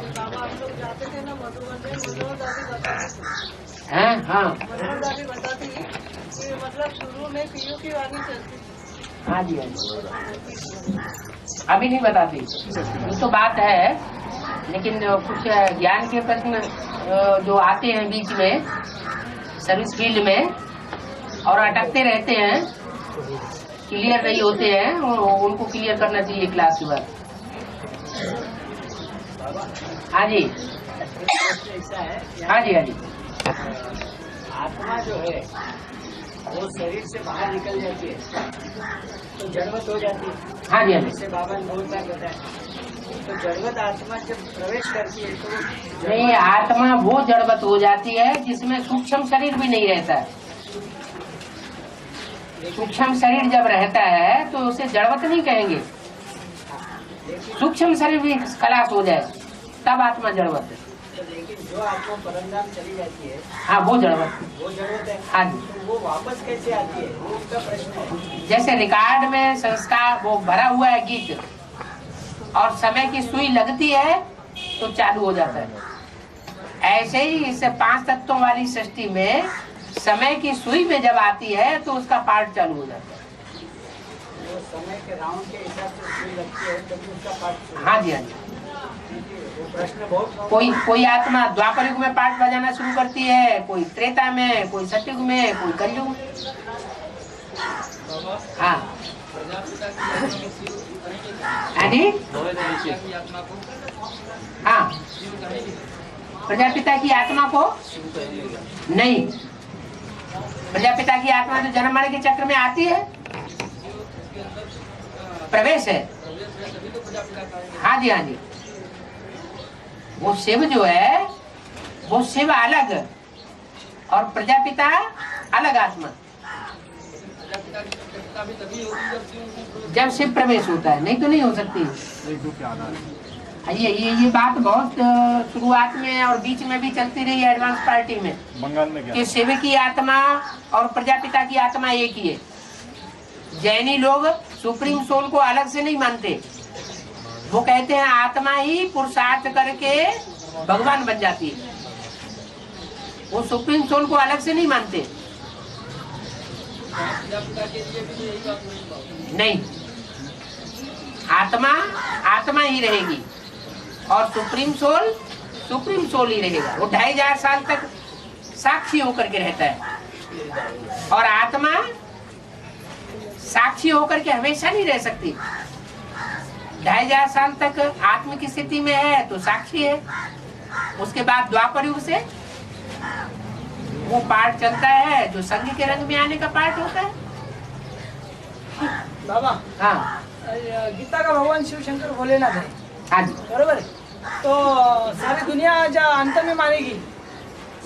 बाबा हम लोग जाते थे ना मधुबन में, मनोहर दादी बताती थी। हैं? हाँ मनोहर दादी बताती थी कि मतलब शुरू में पीयू की वाणी चलती थी। हाँ जी, हाँ जी। अभी नहीं बताती, ये तो बात है। लेकिन कुछ ज्ञान के प्रश्न जो आते हैं बीच में सर्विस फील्ड में और अटकते रहते हैं, क्लियर नहीं होते हैं, उनको क्लियर करना चाहिए क्लास के बाद। हाँ जी, हाँ जी, हाँ जी। आत्मा जो है वो शरीर से बाहर निकल जाती है तो जड़वत हो जाती है। हाँ जी, हाँ जी। जैसे बाबा ने बहुत बार बताया, तो जड़वत आत्मा जब प्रवेश करती है तो नहीं, आत्मा वो जड़वत हो जाती है जिसमें सूक्ष्म शरीर भी नहीं रहता। सूक्ष्म शरीर जब रहता है तो उसे जड़वत नहीं कहेंगे। सूक्ष्म शरीर भी खलास हो जाए तब आत्मा जड़वत है। लेकिन जो आत्मा परमधाम चली जाती है, हाँ, वो जड़वत है। हाँ जी। तो वो वापस कैसे आती है, वो उसका प्रश्न है। जैसे रिकॉर्ड में संस्कार वो भरा हुआ है गीत, और समय की सुई लगती है तो चालू हो जाता है। ऐसे ही इस 5 तत्वों वाली सृष्टि में समय की सुई में जब आती है तो उसका पार्ट चालू हो जाता है। तो समय के राउंड के हिसाब से सुई लगती है तभी उसका पाठ। हाँ जी, हाँ जी। वो प्रश्न बहुत। कोई आत्मा द्वापर युग में पाठ बजाना शुरू करती है, कोई त्रेता में, कोई सतयुग में, कोई कलयुग में। हाँ जी, हाँ। प्रजापिता की आत्मा को नहीं, प्रजापिता की आत्मा जो जन्म मरण के चक्र में आती है, प्रवेश है। हाँ जी, हाँ जी। वो शिव जो है वो शिव अलग और प्रजापिता अलग आत्मा। जब शिव प्रवेश होता है, नहीं तो नहीं हो सकती। ये बात बहुत शुरुआत में और बीच में भी चलती रही है एडवांस पार्टी में, बंगाल में क्या कि शिव की आत्मा और प्रजापिता की आत्मा एक ही है। जैनी लोग सुप्रीम सोल को अलग से नहीं मानते, वो कहते हैं आत्मा ही पुरुषार्थ करके भगवान बन जाती है। वो सुप्रीम सोल को अलग से नहीं मानते। नहीं, आत्मा ही रहेगी और सुप्रीम सोल ही रहेगा। वो 2500 साल तक साक्षी होकर के रहता है, और आत्मा साक्षी होकर के हमेशा नहीं रह सकती। 2500 साल तक आत्म की स्थिति में है तो साक्षी है। उसके बाद द्वापर युग से वो पार्ट चलता है जो संघ के रंग में आने का पार्ट होता है। बाबा, हाँ, गीता का भगवान शिव शंकर भोलेनाथ है। हाँ जी, बरोबर है। तो सारी दुनिया जो अंत में मानेगी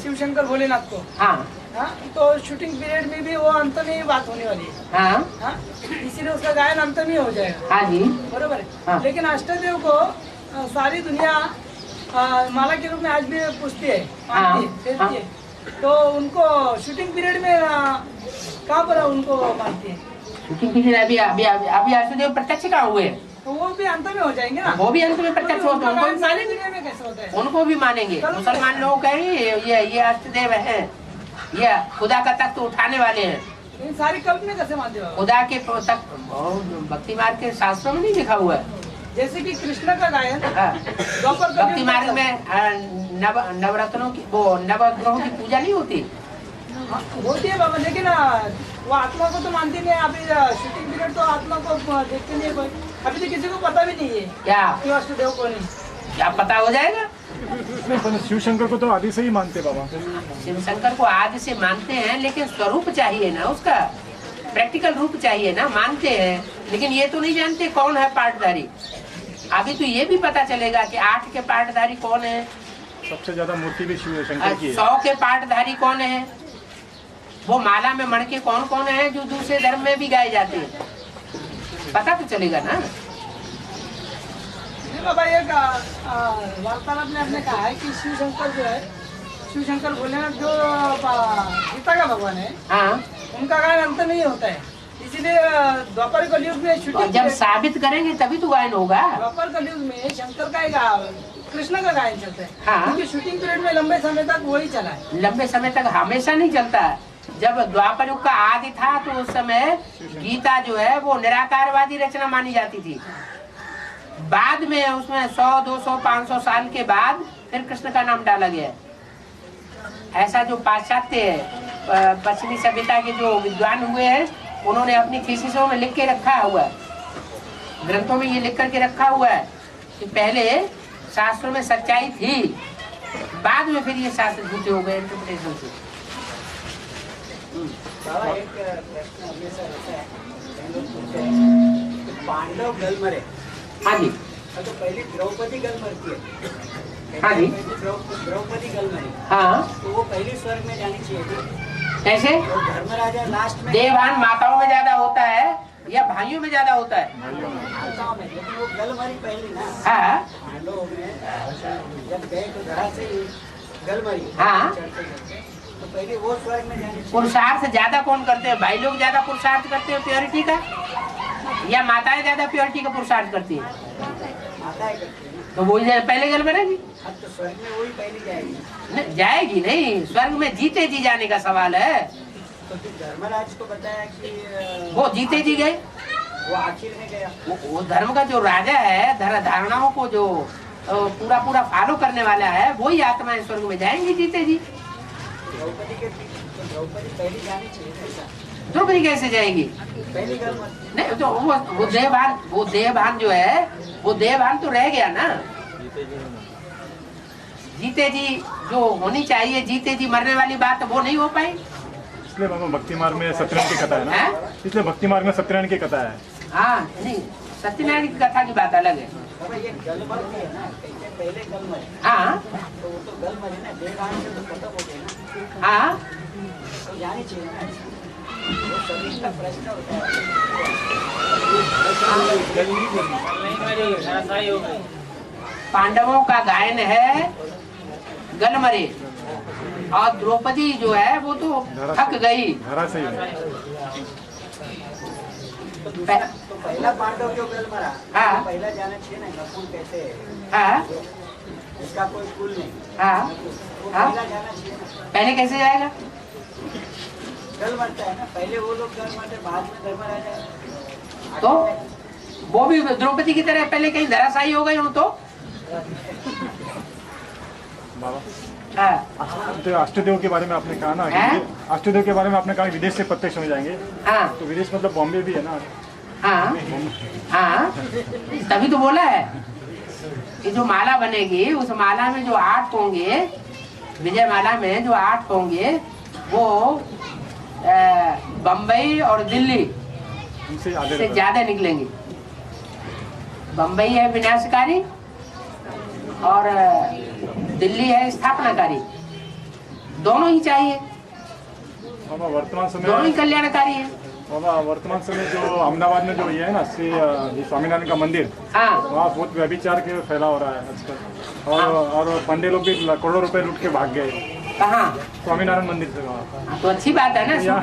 शिव शंकर भोलेनाथ को। हाँ, हाँ, तो शूटिंग पीरियड में भी वो अंत में ही बात होने वाली है। हाँ, हाँ, इसीलिए उसका गायन अंत में हो जाएगा। हाँ जी, बरोबर है। हाँ। लेकिन अष्टदेव को सारी दुनिया माला के रूप में आज भी पूछती है, मानती है, फेरती है। तो उनको शूटिंग पीरियड में कहाँ पर उनको मानती है? शूटिंग पीरियड अभी अष्टदेव प्रत्यक्ष कहाँ हुए? तो वो भी अंत में हो जाएंगे ना। वो भी अंत में प्रत्यक्ष होते हैं, उनको भी सारी मानेंगे। दुनिया में कैसे होता है? उनको भी मानेंगे। मुसलमान लोग कहेंगे ये अष्टदेव है, ये खुदा का तख्त उठाने वाले हैं। इन सारी कल्प में कैसे मानते हो? खुदा के तख्त भक्ति मार्ग के शास्त्रों में नहीं लिखा हुआ है। जैसे कि कृष्ण का गायन भक्ति मार्ग में नवरत्नों की, वो नवग्रहों की पूजा नहीं होती। होती है बाबा, लेकिन वो आत्मा को तो मानती नहीं। अभी शूटिंग पीरियड तो आत्मा को देखते नहीं है कोई। अभी तो किसी को पता भी नहीं है क्या अष्टदेव को नहीं। क्या पता हो जाएगा? शिव शंकर को तो आदि से ही मानते बाबा। शिव शंकर को आदि से मानते हैं, लेकिन स्वरूप चाहिए ना, उसका प्रैक्टिकल रूप चाहिए ना। मानते हैं लेकिन ये तो नहीं जानते कौन है पार्टधारी। अभी तो ये भी पता चलेगा कि 8 के पार्टधारी कौन है। सबसे ज्यादा मूर्ति भी शिव शंकर की है। 100 के पार्टधारी कौन है। वो माला में मणके कौन कौन है जो दूसरे धर्म में भी गाए जाते हैं, पता तो चलेगा ना। बाबा, एक वार्तालाप में आपने कहा है कि शिव शंकर जो है, शिव शंकर भोलेनाथ जो गीता का भगवान है, हाँ, उनका गायन अंत नहीं होता है। इसीलिए द्वापर कलयुग में और शूटिंग जब साबित करेंगे तभी तो गायन होगा। द्वापर कलयुग में शंकर का एक कृष्ण का गायन चलता है। हाँ। क्योंकि शूटिंग पीरियड में लंबे समय तक वही चला है। लंबे समय तक हमेशा नहीं चलता। जब द्वापर युग का आदि था तो उस समय गीता जो है वो निराकारवादी रचना मानी जाती थी। बाद में उसमें 100, 200, 500 साल के बाद फिर कृष्ण का नाम डाला गया। ऐसा जो पाश्चात्य पश्चिमी सभ्यता के जो विद्वान हुए हैं उन्होंने अपनी थीसिसों में लिख के रखा हुआ है, ग्रंथों में ये लिख करके रखा हुआ है कि पहले शास्त्रों में सच्चाई थी, बाद में फिर ये शास्त्र झूठे हो गए इंटरप्रिटेशन से। बाबा एक प्रश्न हमेशा रहता है, कई लोग पूछते हैं कि पांडव गल मरे, हाँ जी, तो पहली द्रौपदी गल मरती है। हाँ जी। द्रौपदी गल मरी, हाँ, तो वो पहली स्वर्ग में जानी चाहिए थी। कैसे? तो धर्मराजा लास्ट में देवभान माताओं में ज्यादा होता है या भाइयों में ज्यादा होता है? माताओं में, लेकिन वो गल मरी पहली ना। हाँ, पांडवों में जब गए तो धरा से ही गल मरी। हाँ। चढ़ते चढ़ते तो पहले वो स्वर्ग में जानी चाहिए। पुरुषार्थ ज्यादा कौन करते हैं? भाई लोग ज्यादा पुरुषार्थ करते हैं प्योरिटी का या माताएं ज्यादा प्योरिटी का पुरुषार्थ करती है? माताएं करती है ना। तो वही पहले गल बनेगी। अब तो स्वर्ग में वही पहली जाएगी। नहीं, जाएगी नहीं, स्वर्ग में जीते जी जाने का सवाल है। तो फिर धर्मराज को बताया कि वो जीते जी गए। वो आखिर में गया। वो धर्म का जो राजा है, धारणाओं को जो पूरा पूरा फॉलो करने वाला है, वही आत्माएं स्वर्ग में जाएंगी जीते जी। द्रौपदी के तो द्रौपदी पहली जानी चाहिए ऐसा। द्रौपदी कैसे जाएगी? पहली गल मत नहीं, तो वो देहभान जो है वो देहभान तो रह गया ना। जीते जी जो होनी चाहिए, जीते जी मरने वाली बात वो नहीं हो पाई। इसलिए बाबा भक्ति मार्ग में सत्यनारायण की कथा है ना। हैं? इसलिए भक्ति मार्ग में सत्यनारायण की कथा है। हाँ, नहीं, सत्यनारायण की कथा की बात अलग है। बाबा ये गल मर भी है ना, कैसे पहले गल मरे हाँ, तो वो तो गल मरे ना, देवान से तो खत्म हो गए ना, हाँ, तो जानी चाहिए ना ऐसा। वो सभी का प्रश्न होता है। पांडवों का गायन है गलमरे और द्रौपदी जो है वो तो थक गई। धरा से ही तो पहला पांडव जो गल मरा, हाँ। तो पहला जाना चाहिए ना, नकुल कैसे है, हाँ, इसका कोई कुल नहीं, हाँ, वो हाँ। पहला जाना चाहिए ना। पहले कैसे जाएगा? गल मरता है ना, पहले वो लोग गल मरते, बाद में धर्मराजा। तो वो भी द्रौपदी की तरह पहले कहीं धराशायी हो गए हो तो? बाबा हाँ, तो अष्टदेव के बारे में आपने कहा ना हैं? कि अष्टदेव के बारे में आपने कहा कि विदेश से प्रत्यक्ष हो जाएंगे। हाँ, तो विदेश मतलब बॉम्बे भी है ना। हाँ, हाँ, तभी तो बोला है कि जो माला बनेगी उस माला में जो 8 होंगे, विजय माला में जो 8 होंगे वो बम्बई और दिल्ली उनसे से ज्यादा निकलेंगे। बम्बई है विनाशकारी और दिल्ली है स्थापनाकारी। दोनों ही चाहिए, बाबा वर्तमान दोनों ही समय कल्याणकारी है। बाबा वर्तमान समय जो अहमदाबाद में जो ये है ना श्री स्वामीनारायण का मंदिर, हाँ, वहाँ बहुत व्यभिचार के फैला हो रहा है आजकल। और पंडे लोग भी करोड़ों रुपए लूट के भाग गए कहाँ? स्वामीनारायण मंदिर से वहाँ। तो अच्छी बात है ना,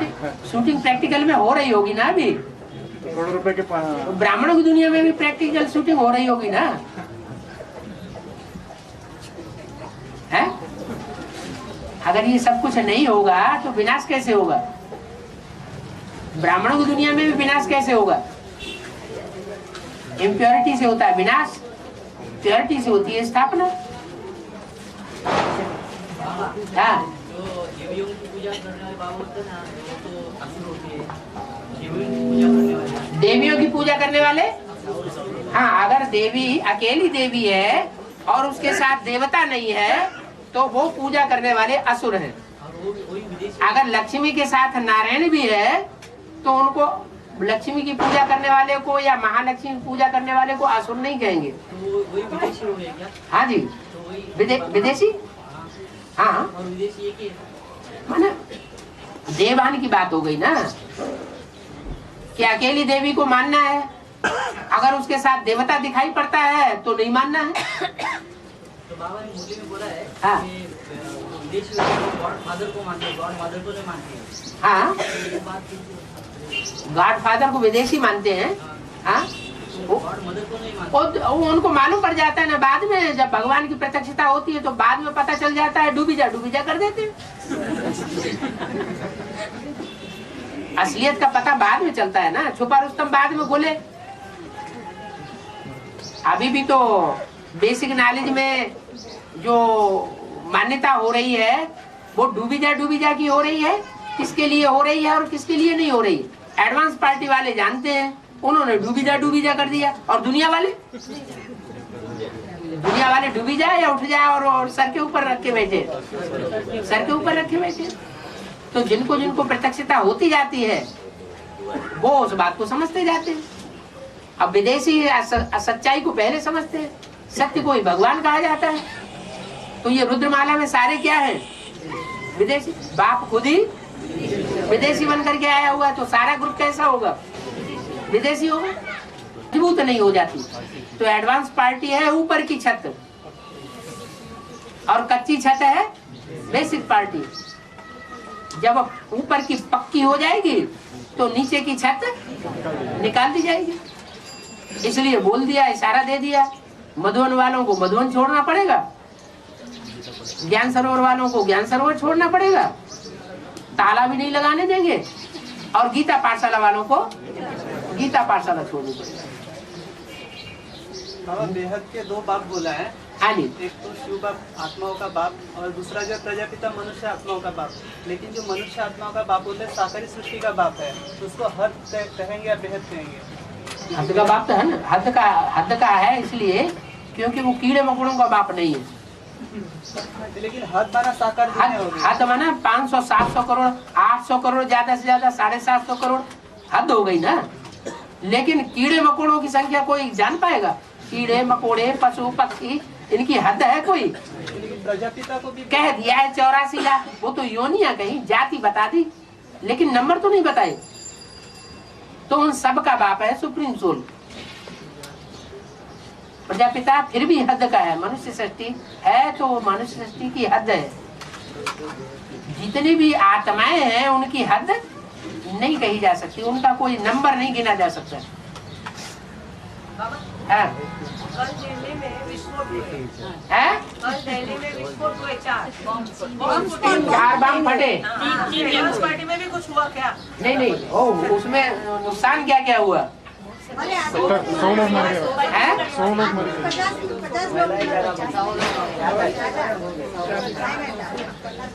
शूटिंग प्रैक्टिकल में हो रही होगी ना अभी। तो करोड़ों रुपए के तो ब्राह्मणों की दुनिया में भी प्रैक्टिकल शूटिंग हो रही होगी ना, है? अगर ये सब कुछ नहीं होगा तो विनाश कैसे होगा? ब्राह्मणों की दुनिया में भी विनाश कैसे होगा? इम्प्योरिटी से होता है विनाश, प्योरिटी से होती है स्थापना। हाँ, जो देवियों की पूजा करने वाले बाबा होते हैं ना, वो तो असुर होती है। देवियों की पूजा करने वाले देवियों की पूजा करने वाले, हाँ, अगर देवी अकेली देवी है और उसके साथ देवता नहीं है तो वो पूजा करने वाले असुर हैं। और वो वही विदेशी, अगर लक्ष्मी के साथ नारायण भी है तो उनको लक्ष्मी की पूजा करने वाले को या महालक्ष्मी की पूजा करने वाले को असुर नहीं कहेंगे। तो वही विदेशी हो गए क्या? हाँ जी, तो वही विदेशी, हाँ, और विदेशी एक ही है। माने देवान की बात हो गई ना कि अकेली देवी को मानना है, अगर उसके साथ देवता दिखाई पड़ता है तो नहीं मानना है। तो बाबा ने मुरली में बोला है हाँ। कि विदेशी लोग गॉड फादर को मानते हैं, गॉड मदर को नहीं मानते हैं। हाँ, तो ये बात गॉडफादर को विदेशी मानते हैं। हाँ, गॉड मदर को नहीं मानते। वो उनको मालूम पड़ जाता है ना बाद में, जब भगवान की प्रत्यक्षता होती है तो बाद में पता चल जाता है, डूबी जा कर देते हैं। असलियत का पता बाद में चलता है ना, छुपा रुस्तम बाद में बोले। अभी भी तो बेसिक नॉलेज में जो मान्यता हो रही है वो डूबी जा की हो रही है। किसके लिए हो रही है और किसके लिए नहीं हो रही है, एडवांस पार्टी वाले जानते हैं, उन्होंने डूबी जा कर दिया। और दुनिया वाले डूबी जाए या उठ जाए और सर के ऊपर रख के बैठे, सर के ऊपर रखे बैठे। तो जिनको जिनको प्रत्यक्षता होती जाती है वो उस बात को समझते जाते हैं। अब विदेशी सच्चाई को पहले समझते हैं, सत्य को ही भगवान कहा जाता है। तो ये रुद्रमाला में सारे क्या है, विदेशी। बाप खुद ही विदेशी बन करके आया हुआ है, तो सारा ग्रुप कैसा होगा, विदेशी होगा, मजबूत नहीं हो जाती। तो एडवांस पार्टी है ऊपर की छत और कच्ची छत है बेसिक पार्टी। जब ऊपर की पक्की हो जाएगी तो नीचे की छत निकाल दी जाएगी। इसलिए बोल दिया, इशारा दे दिया, मधुवन वालों को मधुवन छोड़ना पड़ेगा, ज्ञान सरोवर वालों को ज्ञान सरोवर छोड़ना पड़ेगा, ताला भी नहीं लगाने देंगे, और गीता पाठशाला वालों को गीता पाठशाला छोड़नी पड़ेगी। बाबा बेहद के दो बाप बोला है, हाँ जी, एक तो शिव बाप आत्माओं का बाप और दूसरा जो प्रजापिता मनुष्य आत्माओं का बाप। लेकिन जो मनुष्य आत्माओं का बाप होता है साकारी सृष्टि का बाप है, तो उसको हद कहेंगे या बेहद कहेंगे? हद का बाप तो है ना, हद का है इसलिए क्योंकि वो कीड़े मकोड़ों का बाप नहीं है। लेकिन हद माना साकार हद माना 500, 700 करोड़, 800 करोड़, ज्यादा से ज्यादा 750 करोड़ हद हो गई ना। लेकिन कीड़े मकोड़ों की संख्या कोई जान पाएगा? कीड़े मकोड़े पशु पक्षी इनकी हद है कोई? प्रजापिता को भी कह दिया है 84 लाख, वो तो योनिया कहीं जाति बता दी, लेकिन नंबर तो नहीं बताए। तो उन सब का बाप है सुप्रीम सोल प्रजापिता, फिर भी हद का है। मनुष्य सृष्टि है तो मनुष्य सृष्टि की हद है। जितनी भी आत्माएं हैं उनकी हद नहीं कही जा सकती, उनका कोई नंबर नहीं गिना जा सकता। हाँ। कल दिल्ली में विस्फोट हुए, है? कल दिल्ली में विस्फोट हुए 4 बम फटे। पीपल्स पार्टी में भी कुछ हुआ क्या? नहीं, उसमें नुकसान क्या क्या हुआ? 100 लोग मर गए, है? 100 लोग मर गए।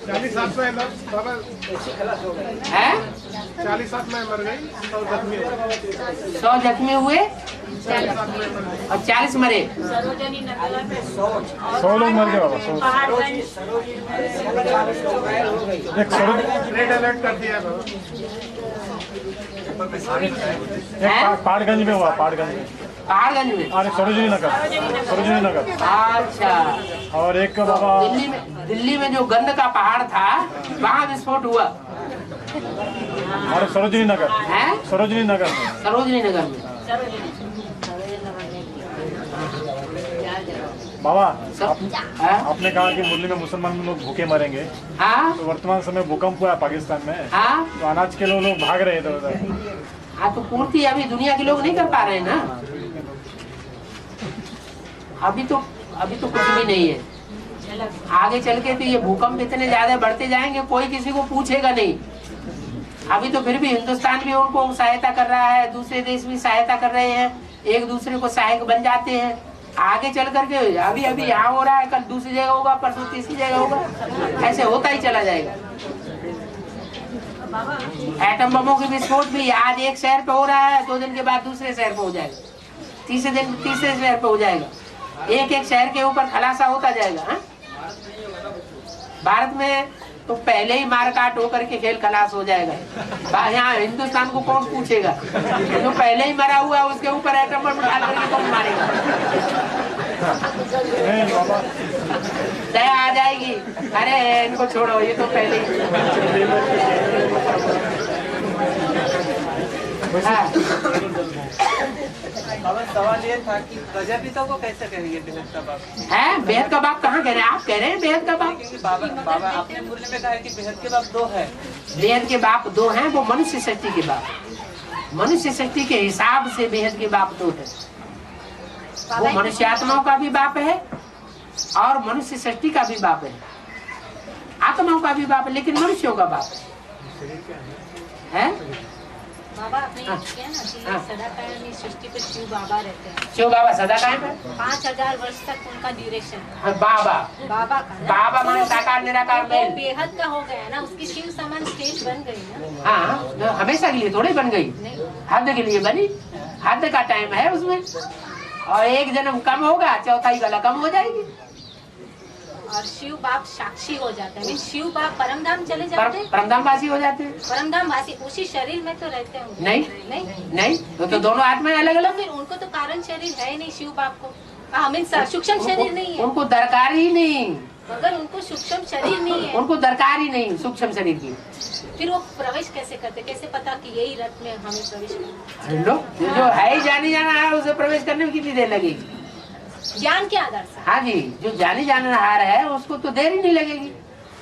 40 आत्माएं है? 40 आत्माएं मर गई, 100 जख्मी हो गए। 100 जख्मी हुए और 40 मरे। सरोजनी नगर में 100 लोग मर गए बाबा, 100। पहाड़गंज एक रेड अलर्ट कर दिया बाबा। एक पहाड़गंज में हुआ, पहाड़गंज में अरे सरोजनी नगर। अच्छा। और एक बाबा दिल्ली में जो गंद का पहाड़ था वहाँ विस्फोट हुआ। अरे सरोजनी नगर है? सरोजनी नगर में बाबा आपने कहा कि मुरली में मुसलमान लोग भूखे मरेंगे। हाँ तो वर्तमान समय भूकंप हुआ है पाकिस्तान में, हाँ तो अनाज के लोग भाग रहे थे उधर। हाँ, तो पूर्ति अभी दुनिया के लोग नहीं कर पा रहे हैं ना। अभी तो कुछ भी नहीं है। आगे चल के तो ये भूकंप इतने ज्यादा बढ़ते जाएंगे, कोई किसी को पूछेगा नहीं। अभी तो फिर भी हिंदुस्तान भी उनको सहायता कर रहा है, दूसरे देश भी सहायता कर रहे हैं, एक दूसरे को सहायक बन जाते हैं। आगे चल करके अभी यहाँ हो रहा है, कल दूसरी जगह होगा, परसों तीसरी जगह होगा, ऐसे होता ही चला जाएगा। एटम बमों के विस्फोट भी आज एक शहर पे हो रहा है, 2 दिन के बाद दूसरे शहर पे हो जाएगा, तीसरे दिन तीसरे शहर पे हो जाएगा। एक शहर के ऊपर खलासा होता जाएगा। हा? भारत में तो पहले ही मार काट होकर के खेल खलास हो जाएगा। यहाँ हिंदुस्तान को कौन पूछेगा? जो पहले ही मरा हुआ है उसके ऊपर एटम बम डाल करके कौन मारेगा? दया आ जाएगी, अरे इनको छोड़ो, ये तो पहले ही। हाँ। सवाल ये था कि प्रजापिता को कैसे कहेंगे बेहद का बाप? है? बेहद का बाप कहाँ कह रहे हैं? आप कह रहे हैं बेहद का बाप? क्योंकि बाबा आपने मुरली में कहा है कि बेहद के बाप 2 है, बेहद के बाप दो हैं, वो मनुष्य शक्ति के बाप। मनुष्य शक्ति के हिसाब से बेहद के बाप दो है। वो मनुष्य आत्माओं का भी बाप है और मनुष्य सृष्टि का भी बाप है। आत्माओं का भी बाप है, लेकिन मनुष्यों का बाप है। बाबा आपने ये किया ना कि हाँ। सदा कायम इस सृष्टि पे शिव बाबा रहते हैं। शिव बाबा सदा कायम है। 5000 वर्ष तक उनका ड्यूरेशन। हाँ, बाबा बाबा का ना? बाबा माने साकार निराकार वो मेल। बेहद का हो गया ना, उसकी शिव समान स्टेज बन गई ना। हाँ, तो हमेशा के लिए थोड़ी बन गई, नहीं हद के लिए बनी। हद का टाइम है उसमें, और एक जन्म कम होगा, चौथाई वाला कम हो जाएगी। और शिव बाप साक्षी हो जाते हैं, शिव बाप परमधाम चले जाते हैं। परमधामवासी हो जाते हैं। परमधाम वासी उसी शरीर में तो रहते हैं। नहीं नहीं, तो दोनों आत्माएं अलग अलग। फिर उनको तो कारण शरीर है नहीं शिव बाप को। हमें सूक्ष्म शरीर नहीं है, उनको दरकार ही नहीं, मगर उनको सूक्ष्म शरीर नहीं है। उनको दरकार ही नहीं सूक्ष्म शरीर की। फिर वो प्रवेश कैसे करते, कैसे पता कि यही रथ में हमें प्रवेश करना? लो, जो है ही जानी जाना है, उसे प्रवेश करने में कितनी देर लगेगी? ज्ञान के आधार से। हाँ जी, जो जानी जानहार है उसको तो देर ही नहीं लगेगी।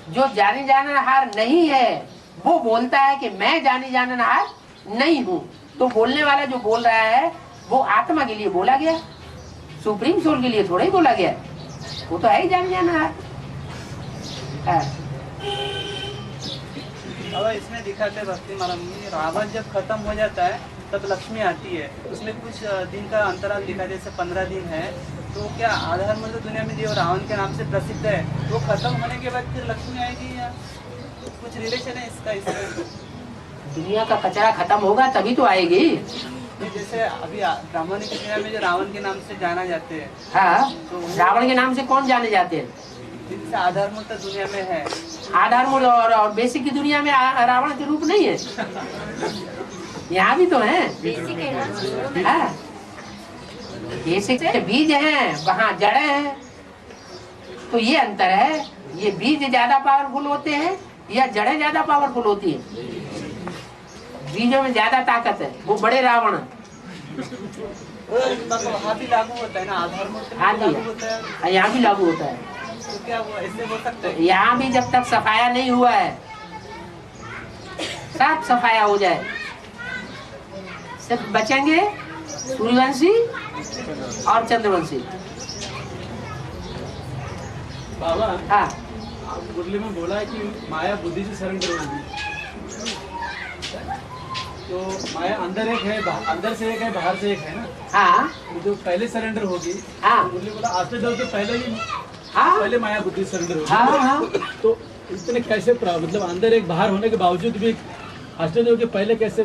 जो जानी जानहार नहीं है वो बोलता है कि मैं जानी जानहार नहीं हूँ, तो बोलने वाला जो बोल रहा है वो आत्मा के लिए बोला गया, सुप्रीम सोल के लिए थोड़ा ही बोला गया। वो तो है ही जानी जानहार। अब इसमें दिखाते भक्ति महाराज जी, रावण जब खत्म हो जाता है तब लक्ष्मी आती है। उसमें कुछ दिन का अंतराल दिखा, जैसे 15 दिन है। तो क्या आधार मूल दुनिया में जो रावण के नाम से प्रसिद्ध है, वो खत्म होने के बाद फिर लक्ष्मी आएगी या कुछ रिलेशन है इसका? इसमें दुनिया का कचरा खत्म होगा तभी तो आएगी। जैसे अभी ब्राह्मण की दुनिया में जो रावण के नाम से जाना जाते हैं, हाँ, रावण के नाम से कौन जाने जाते हैं? जिनसे आधार मूल तो दुनिया में है। आधार मूल और बेसिक की दुनिया में रावण के रूप नहीं है। यहाँ भी तो है। बेसिक है हाँ, बेसिक बीज है, वहाँ जड़ है। तो ये अंतर है, ये बीज ज्यादा पावरफुल होते हैं या जड़ें ज्यादा पावरफुल होती है? बीजों में ज्यादा ताकत है, वो बड़े रावण। वहाँ भी लागू होता है ना, आधार मूल हाँ लागू होता है। जी, यहाँ भी लागू होता है। तो क्या वो ऐसे हो सकता है? यहाँ भी जब तक सफाया नहीं हुआ है, सब सफाया हो जाए, सब बचेंगे सूर्यवंशी और चंद्रवंशी। बाबा, हाँ, आप मुरली में बोला है कि माया बुद्धि से सरेंडर होगी। तो माया अंदर एक है, अंदर से एक है, बाहर से एक है ना। हाँ, तो जो पहले सरेंडर होगी, हाँ, मुरली बोला आश्चर्य के पहले ही, हाँ, पहले माया बुद्धि सरेंडर होगी। हाँ, हाँ। तो इतने कैसे मतलब अंदर एक बाहर होने के बावजूद भी आश्चर्य के पहले कैसे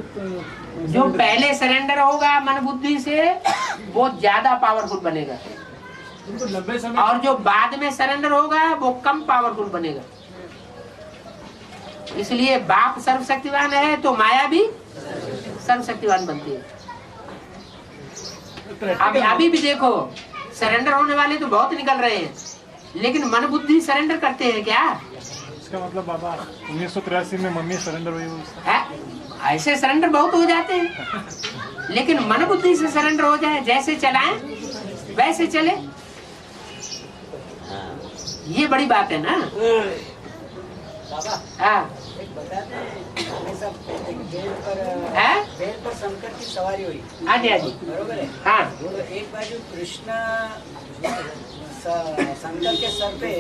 जो पहले सरेंडर होगा मन बुद्धि से वो ज्यादा पावरफुल बनेगा, उनको लंबे समय और जो बाद में सरेंडर होगा वो कम पावरफुल बनेगा। इसलिए बाप सर्वशक्तिवान है तो माया भी सर्वशक्तिवान बनती है। अभी भी देखो, सरेंडर होने वाले तो बहुत निकल रहे हैं, लेकिन मन बुद्धि सरेंडर करते हैं क्या? इसका मतलब बाबा 1983 में मम्मी सरेंडर हुई है? ऐसे सरेंडर बहुत हो जाते हैं, लेकिन मन बुद्धि से सरेंडर हो जाए, जैसे चलाएं वैसे चले, ये बड़ी बात है ना। हाँ, एक बताते हैं, हमें सब एक है? बैल पर शंकर की सवारी हुई। हाँ जी, हाँ जी, बरोबर है। हाँ, तो एक बाजू कृष्ण शंकर के सर पे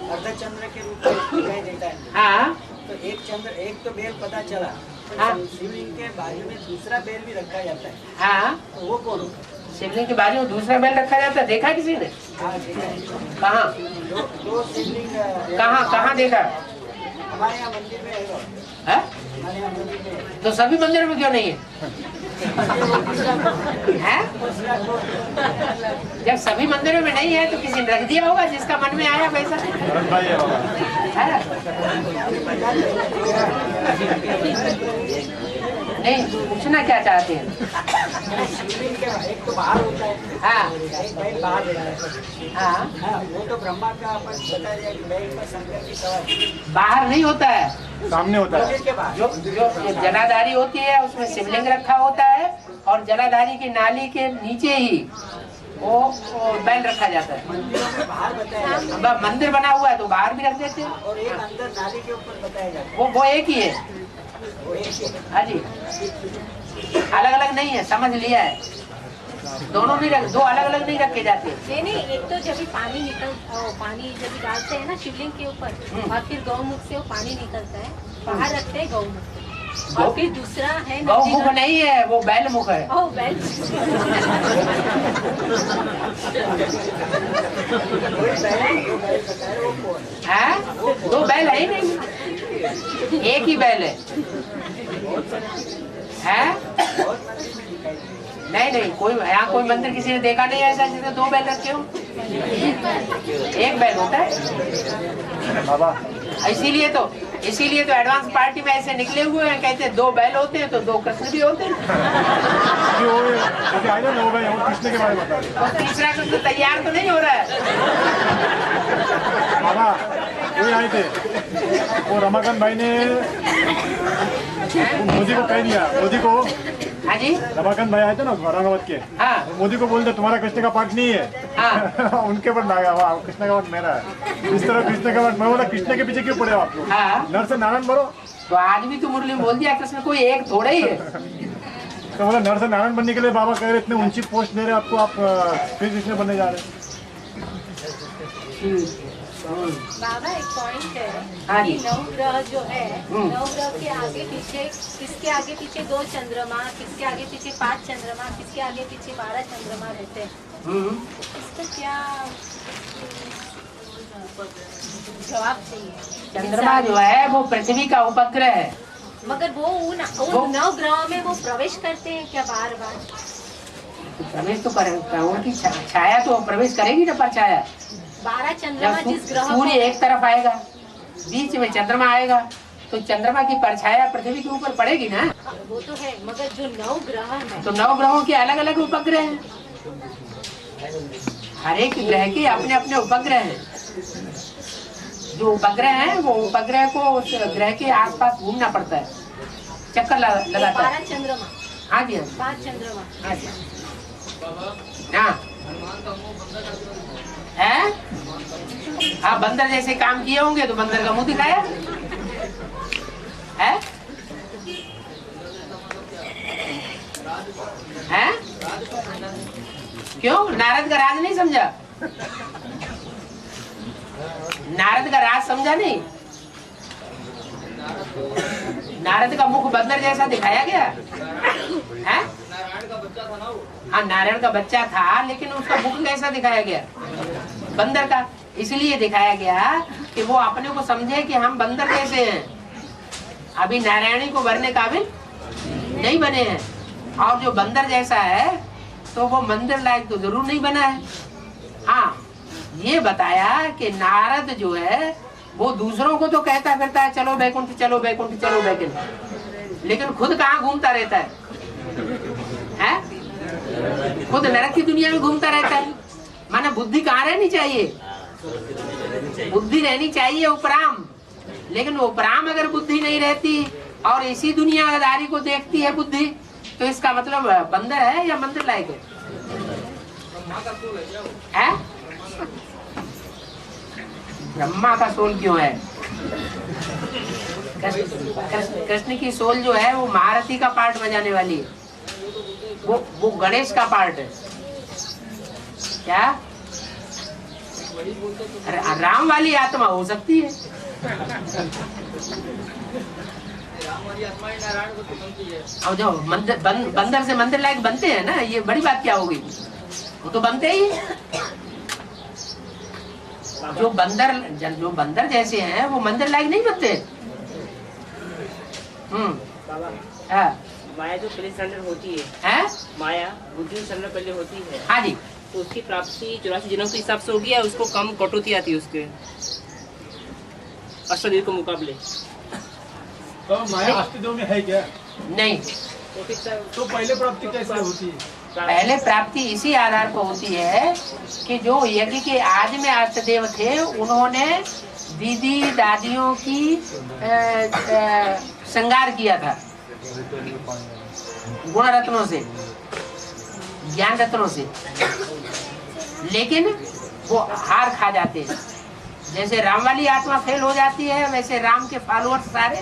अर्धचंद्र के रूप में दिखाई देता है। हाँ, तो एक चंद्र, एक तो बेल पता चला, तो हाँ। शिवलिंग के बाजू में दूसरा बेल भी रखा जाता है। हाँ, तो वो कौन होता है? शिवलिंग के बाजू में दूसरा बेल रखा जाता है, देखा किसी ने? हाँ, देखा है। कहाँ दो शिवलिंग कहाँ देखा हमारे यहाँ मंदिर में है। है? हमारे यहाँ मंदिर में है। तो सभी मंदिरों में क्यों नहीं है? हैं? जब सभी मंदिरों में नहीं है तो किसी ने रख दिया होगा, जिसका मन में आया वैसा है? नहीं, पूछना क्या चाहते हैं? शिवलिंग के एक तो बाहर होता है, हाँ, एक बैल बाहर रहता है। हाँ, हाँ, वो तो ब्रह्मा का अपन बता दिया कि बैल पर शंकर की सवारी। बाहर नहीं होता है, सामने होता है। मंदिर के बाहर। जो जलाधारी होती है उसमें शिवलिंग रखा होता है, और जलाधारी की नाली के नीचे ही वो बैल रखा जाता है। मंदिरों में बाहर बताया जाता अब मंदिर बना हुआ है तो बाहर भी रख देते हैं। है और एक अंदर नाली के ऊपर बताया जाता वो एक ही है। है वो एक ही है। हाँ जी, अलग अलग नहीं है, समझ लिया है। दोनों नहीं रख, दो अलग अलग नहीं रखे जाते। नहीं, एक तो जब भी पानी पानी जब भी डालते हैं ना शिवलिंग के ऊपर, और फिर गौमुख से वो पानी निकलता है, बाहर रखते हैं गौमुख। और फिर दूसरा है गौमुख नहीं है, वो बैल मुख है। ओह बैल। हैं? दो बैल है ही नहीं, एक ही बैल है। हैं? नहीं, कोई यहाँ कोई मंदिर किसी ने देखा नहीं है ऐसा जिसमें दो बैल रखे हो। एक बैल होता है। बाबा इसीलिए तो एडवांस पार्टी में ऐसे निकले हुए हैं, कहते हैं दो बैल होते हैं तो दो कृष्ण भी होते हैं। अभी वो अभी आए ना लोग भाई, वो कृष्ण के बारे में बता रहे तो तीसरा कृष्ण तैयार तो नहीं हो रहा है। बाबा वही आए थे, वो रमाकांत भाई ने मोदी को कह दिया, मोदी को हाँ जी, रमाकांत भाई आए थे ना औरंगाबाद के, हाँ मोदी को बोल दे तुम्हारा कृष्ण का पाठ नहीं है। हाँ उनके ऊपर ना गया, वाह कृष्ण का पाठ मेरा है। इस तरह कृष्ण का पाठ, मैं बोला कृष्ण के पीछे क्यों पड़े हो आप लोग, हाँ। नर से नारायण भरो। तो आज भी तो मुरली में बोल दिया कृष्ण कोई एक थोड़ा ही है। तो बोला नर से नारायण बनने के लिए बाबा कह रहे इतने ऊंची पोस्ट दे रहे आपको, आप श्री कृष्ण बनने जा रहे हैं। बाबा एक पॉइंट हाँ है जी। कि नवग्रह जो है, नवग्रह के आगे पीछे, किसके आगे पीछे 2 चंद्रमा, किसके आगे पीछे 5 चंद्रमा, किसके आगे पीछे 12 चंद्रमा रहते हैं। इसका क्या जवाब चाहिए? चंद्रमा जो है वो पृथ्वी का उपग्रह है। मगर वो उन नवग्रहों में वो प्रवेश करते हैं क्या बार बार? तो प्रवेश तो करेगा, उनकी छाया तो प्रवेश करेगी ना, परछाया। 12 चंद्रमा जब जिस ग्रह सूर्य एक तरफ आएगा, बीच में चंद्रमा आएगा, तो चंद्रमा की परछाया पृथ्वी के ऊपर पड़ेगी ना। वो तो है, मगर जो 9 ग्रह है, तो 9 ग्रहों के अलग अलग उपग्रह हैं। हर एक ग्रह के अपने अपने उपग्रह हैं। जो उपग्रह है वो उपग्रह को उस ग्रह के आसपास घूमना पड़ता है, चक्कर लगाता है। 12 चंद्रमा, हाँ जी, 5 चंद्रमा। हाँ जी, हाँ है। आप बंदर जैसे काम किए होंगे तो बंदर का मुंह दिखाया है? हैं? क्यों? नारद का राज नहीं समझा? नारद का राज समझा नहीं? नारद का मुख बंदर जैसा दिखाया गया है? हाँ, नारायण का बच्चा था, लेकिन उसका मुख कैसा दिखाया गया? बंदर का। इसलिए दिखाया गया कि वो अपने को समझे कि हम बंदर जैसे हैं, अभी नारायणी को भरने काबिल नहीं बने हैं। और जो बंदर जैसा है तो वो मंदिर लायक तो जरूर नहीं बना है। हाँ, ये बताया कि नारद जो है वो दूसरों को तो कहता फिरता है चलो बैकुंठ चलो बैकुंठ चलो बैकुंठ, लेकिन खुद कहाँ घूमता रहता है? खुद नरक की दुनिया में घूमता रहता है। माना बुद्धि कहाँ रहनी चाहिए? बुद्धि रहनी चाहिए उपराम, लेकिन उपराम अगर बुद्धि नहीं रहती और इसी दुनियादारी को देखती है बुद्धि, तो इसका मतलब बंदर है या मंदिर लायक है? ब्रह्मा का सोल क्यों है? कृष्ण की सोल जो है वो महारथी का पार्ट बजाने वाली है, वो गणेश का पार्ट है। क्या राम वाली आत्मा हो सकती है? और जो बंदर से मंदिर लायक बनते हैं ना, ये बड़ी बात क्या होगी? वो तो बनते ही। जो बंदर जैसे हैं वो मंदिर लायक नहीं बनते। हाँ, माया जो पहले सरेंडर होती है, माया बुद्धि सरेंडर पहले होती है। हाँ जी, तो उसकी प्राप्ति 84 जन्म के हिसाब से होगी या उसको कम कटौती आती है उसके अष्टदेव के मुकाबले? तो माया अष्टदेव में है क्या? नहीं। तो पहले प्राप्ति कैसे होती है? पहले प्राप्ति इसी आधार पर होती है कि जो यज्ञ के आदि में अष्टदेव थे, उन्होंने दीदी दादियों की श्रृंगार किया था गुण रत्नों से, ज्ञान रत्नों से। लेकिन वो हार खा जाते हैं। जैसे राम वाली आत्मा फेल हो जाती है, वैसे राम के फॉलोअर्स सारे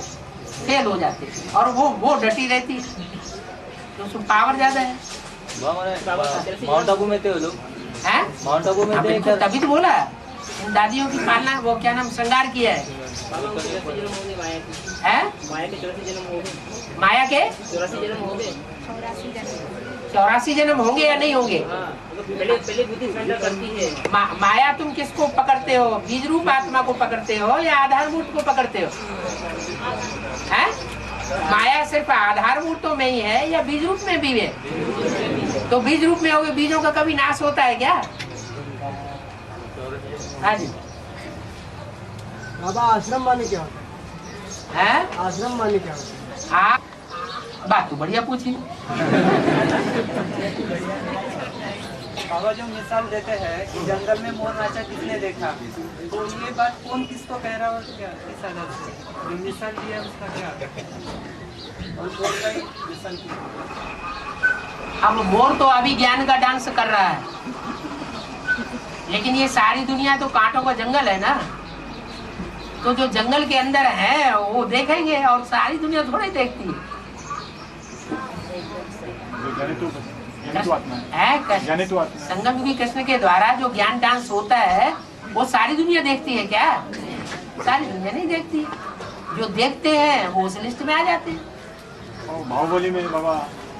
फेल हो जाते हैं और वो डटी रहती है, तो उसमें पावर ज्यादा है। माउंट आबू में थे वो लोग, हैं? माउंट आबू में थे। तभी तो बोला इन दादियों की पालना, वो क्या नाम, श्रृंगार किया है। हैं? माया के 84 जन्म हो गए। माया के 84 जन्म हो गए। 84 जन्म होंगे या नहीं होंगे? पहले बुद्धि सरेंडर करती है। माया तुम किसको पकड़ते हो? बीज रूप आत्मा को पकड़ते हो या आधारभूत को पकड़ते हो? हैं? माया सिर्फ आधारभूतों में ही है या बीज रूप में भी है? तो बीज रूप में होगे, बीजों का कभी नाश होता है क्या? हाँ जी। बाबा आश्रम माने क्या होता है? है? आश्रम माने क्या होता है? बात तो बढ़िया पूछी। बाबा जो मिसाल देते हैं कि जंगल में मोर नाचा किसने देखा, तो ये बात कौन किसको कह रहा है, क्या किस आधार से जो मिसाल दिया उसका क्या और कौन का मिसाल किया? अब मोर तो अभी ज्ञान का डांस कर रहा है, लेकिन ये सारी दुनिया तो कांटों का जंगल है ना, तो जो जंगल के अंदर है वो देखेंगे और सारी दुनिया थोड़ी देखती है। संगम युगी कृष्ण के द्वारा जो ज्ञान डांस होता है वो सारी दुनिया देखती है क्या? सारी दुनिया नहीं देखती, जो देखते हैं वो उस लिस्ट में आ जाते हैं। बाहुबली में बाबा,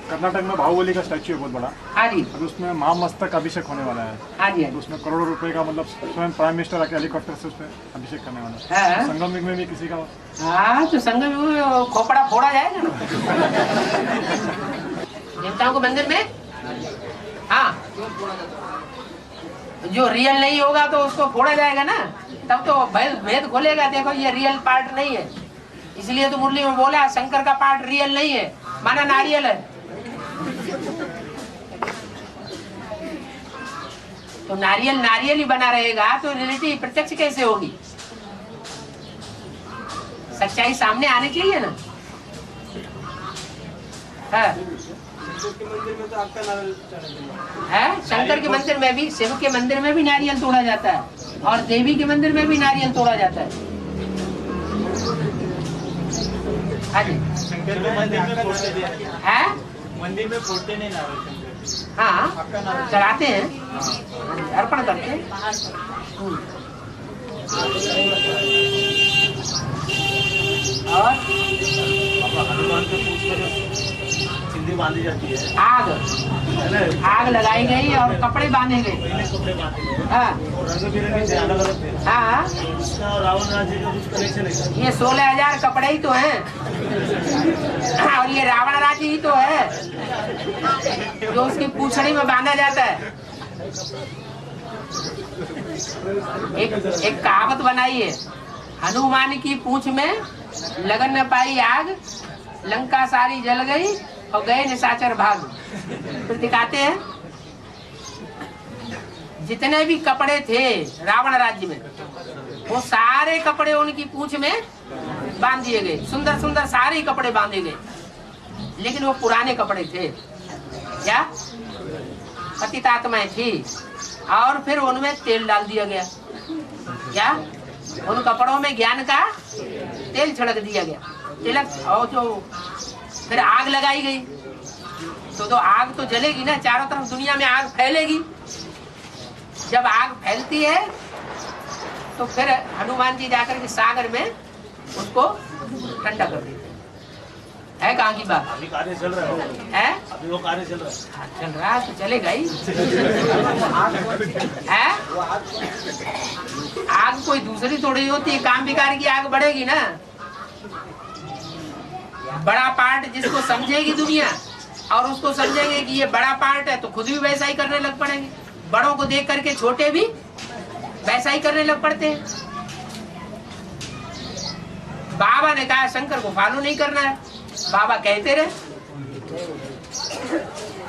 कर्नाटक में बाहुबली का स्टैच्यू है बहुत बड़ा। हाँ जी। और उसमें महामस्तक अभिषेक होने वाला है। हाँ जी। तो उसमें करोड़ों रुपए का, मतलब स्वयं प्राइम मिनिस्टर आके हेलीकॉप्टर से उसमें अभिषेक करने वाला है। हाँ। संगम युग में भी किसी का। हाँ, तो संगम युग में खोपड़ा फोड़ा जाएगा ना देवताओं के मंदिर में। हाँ, जो रियल नहीं होगा तो उसको फोड़ा जाएगा ना, तब तो भेद खोलेगा। देखो ये रियल पार्ट नहीं है, इसलिए तो मुरली में बोला शंकर का पार्ट रियल नहीं है, माना नारियल है। तो नारियल ही बना रहेगा तो रियलिटी प्रत्यक्ष कैसे होगी? सच्चाई सामने आनी चाहिए ना। है शंकर के मंदिर में भी, शिव के मंदिर में भी नारियल तोड़ा जाता है और देवी के मंदिर में भी नारियल तोड़ा जाता है। हाँ जी। शंकर के मंदिर में फोड़ते है, मंदिर में फोड़ते नहीं ना। हाँ, चढ़ाते हैं, अर्पण करते हैं। और हनुमान के पूछ पर सिंधी बांधी जाती है, आग लगाई गई और कपड़े बांधे गए। कपड़े बांधे गए। हाँ, रंग बिरंगे थे, अलग अलग थे। हाँ, उसका रावण राज्य का कुछ कनेक्शन है? ये 16,000 कपड़े ही तो हैं और ये रावण राज्य ही तो है जो उसकी पूंछड़ी में बांधा जाता है। एक कहावत बनाई है, हनुमान की पूंछ में लगन न पाई आग, लंका सारी जल गई और गए निशाचर भाग। फिर दिखाते हैं जितने भी कपड़े थे रावण राज्य में, वो सारे कपड़े उनकी पूंछ में बांध दिए गए। सुंदर सुंदर सारे कपड़े बांधे गए, लेकिन वो पुराने कपड़े थे, क्या पतित आत्माएं थी। और फिर उनमें तेल डाल दिया गया, क्या उन कपड़ों में ज्ञान का तेल छिड़क दिया गया, तिलक। और जो फिर आग लगाई गई, तो आग तो जलेगी ना, चारों तरफ दुनिया में आग फैलेगी। जब आग फैलती है तो फिर हनुमान जी जाकर के सागर में उसको ठंडा कर देते है। कहाँ की बात? अभी कार्य चल रहा है, अभी वो कार्य चल रहा है। चल रहा है तो चलेगा ही। है आग कोई दूसरी थोड़ी होती है, काम विकार की आग बढ़ेगी ना। बड़ा पार्ट जिसको समझेगी दुनिया और उसको समझेंगे कि ये बड़ा पार्ट है, तो खुद भी वैसा ही करने लग पड़ेंगे। बड़ों को देख करके छोटे भी वैसा ही करने लग पड़ते हैं। बाबा ने कहा शंकर को फॉलो नहीं करना है, बाबा कहते रहे,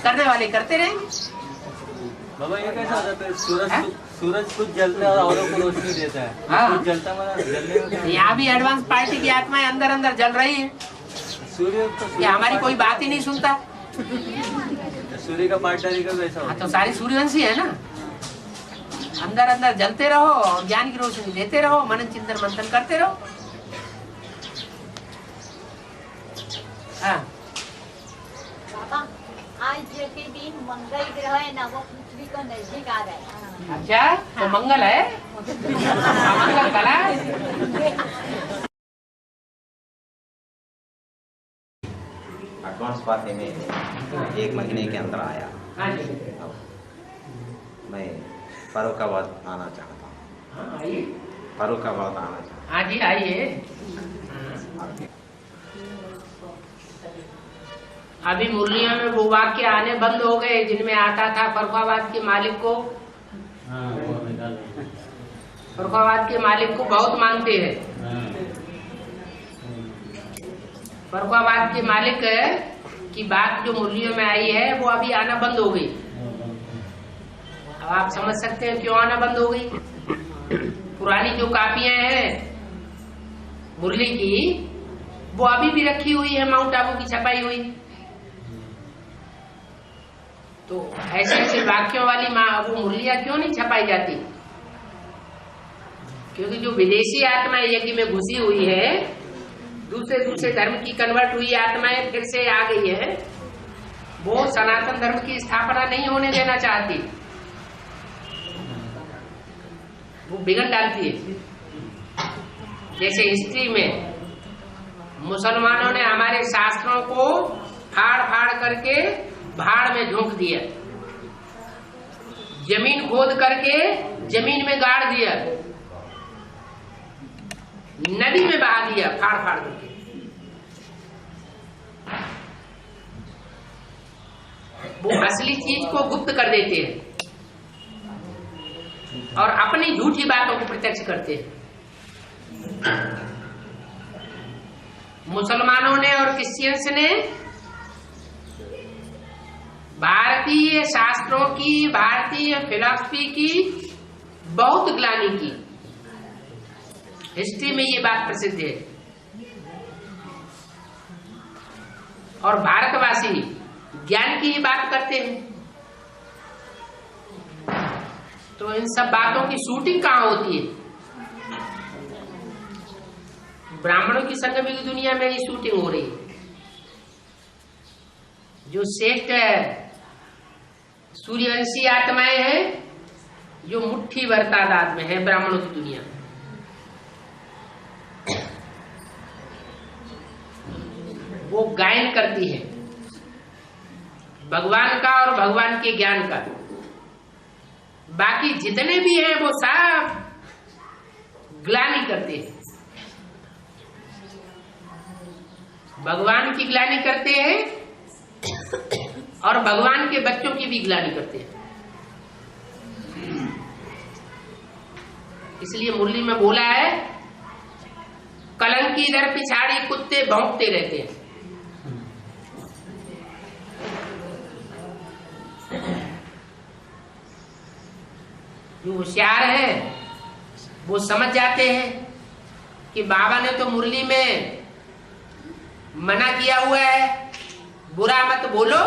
करने वाले करते रहेंगे। बाबा ये कैसा हो जाता है? सूरज खुद जलता है और औरों को रोशनी देता है। हाँ। खुद जलता जलने। यहाँ भी एडवांस पार्टी की आत्माएं अंदर अंदर जल रही है। सूर्य ये हमारी कोई बात ही नहीं सुनता। सूर्य का पार्टनर का वैसा हाँ, तो सारी सूर्यवंशी है ना। अंदर अंदर जलते रहो और ज्ञान की रोशनी देते रहो, मनन चिंतन मंथन करते रहो। हाँ बाबा, आज के दिन मंगल ग्रह है ना, वो पृथ्वी को नजदीक आ रहा है। अच्छा, तो मंगल है, मंगल कला। एडवांस पार्टी में 1 महीने के अंदर आया। हाँ जी, मैं फरुखाबाद आना चाहता हूँ। हाँ आइए। फरुखाबाद आना चाहता हाँ जी आइए। अभी मुरलिया में वो वाक्य आने बंद हो गए जिनमें आता था फरुखाबाद के मालिक को, फरुखाबाद के मालिक को बहुत मानते हैं। फरुखाबाद के मालिक की बात जो मुरलियों में आई है वो अभी आना बंद हो गई। अब आप समझ सकते हैं क्यों आना बंद हो गई। पुरानी जो कापियां हैं मुरली की, वो अभी भी रखी हुई है, माउंट आबू की छपाई हुई। तो ऐसे ऐसे वाक्यों वाली वो मुरलियां क्यों नहीं छपाई जाती? क्योंकि जो विदेशी आत्माएं यज्ञ में घुसी हुई है, दूसरे धर्म की कन्वर्ट हुई आत्माएं फिर से आ गई है, वो सनातन धर्म की स्थापना नहीं होने देना चाहती, वो बिगड़ डालती है। जैसे हिस्ट्री में मुसलमानों ने हमारे शास्त्रों को फाड़ फाड़ करके भाड़ में झोंक दिया, जमीन खोद करके जमीन में गाड़ दिया, नदी में बहा दिया फाड़ फाड़ करके। वो असली चीज को गुप्त कर देते हैं और अपनी झूठी बातों को प्रत्यक्ष करते हैं। मुसलमानों ने और क्रिश्चियंस ने भारतीय शास्त्रों की, भारतीय फिलॉसफी की बहुत ग्लानि की। हिस्ट्री में ये बात प्रसिद्ध है। और भारतवासी ज्ञान की ही बात करते हैं। तो इन सब बातों की शूटिंग कहाँ होती है? ब्राह्मणों की संगम की दुनिया में ही शूटिंग हो रही है। जो श्रेष्ठ सूर्यवंशी आत्माएं हैं, जो मुट्ठी भर तादाद में है ब्राह्मणों की दुनिया में, वो गायन करती है भगवान का और भगवान के ज्ञान का। बाकी जितने भी हैं वो सब ग्लानि करते हैं, भगवान की ग्लानि करते हैं और भगवान के बच्चों की भी ग्लानि करते हैं। इसलिए मुरली में बोला है, कलंकी दर पिछाड़ी कुत्ते भौंकते रहते हैं। जो होशियार है वो समझ जाते हैं कि बाबा ने तो मुरली में मना किया हुआ है, बुरा मत बोलो,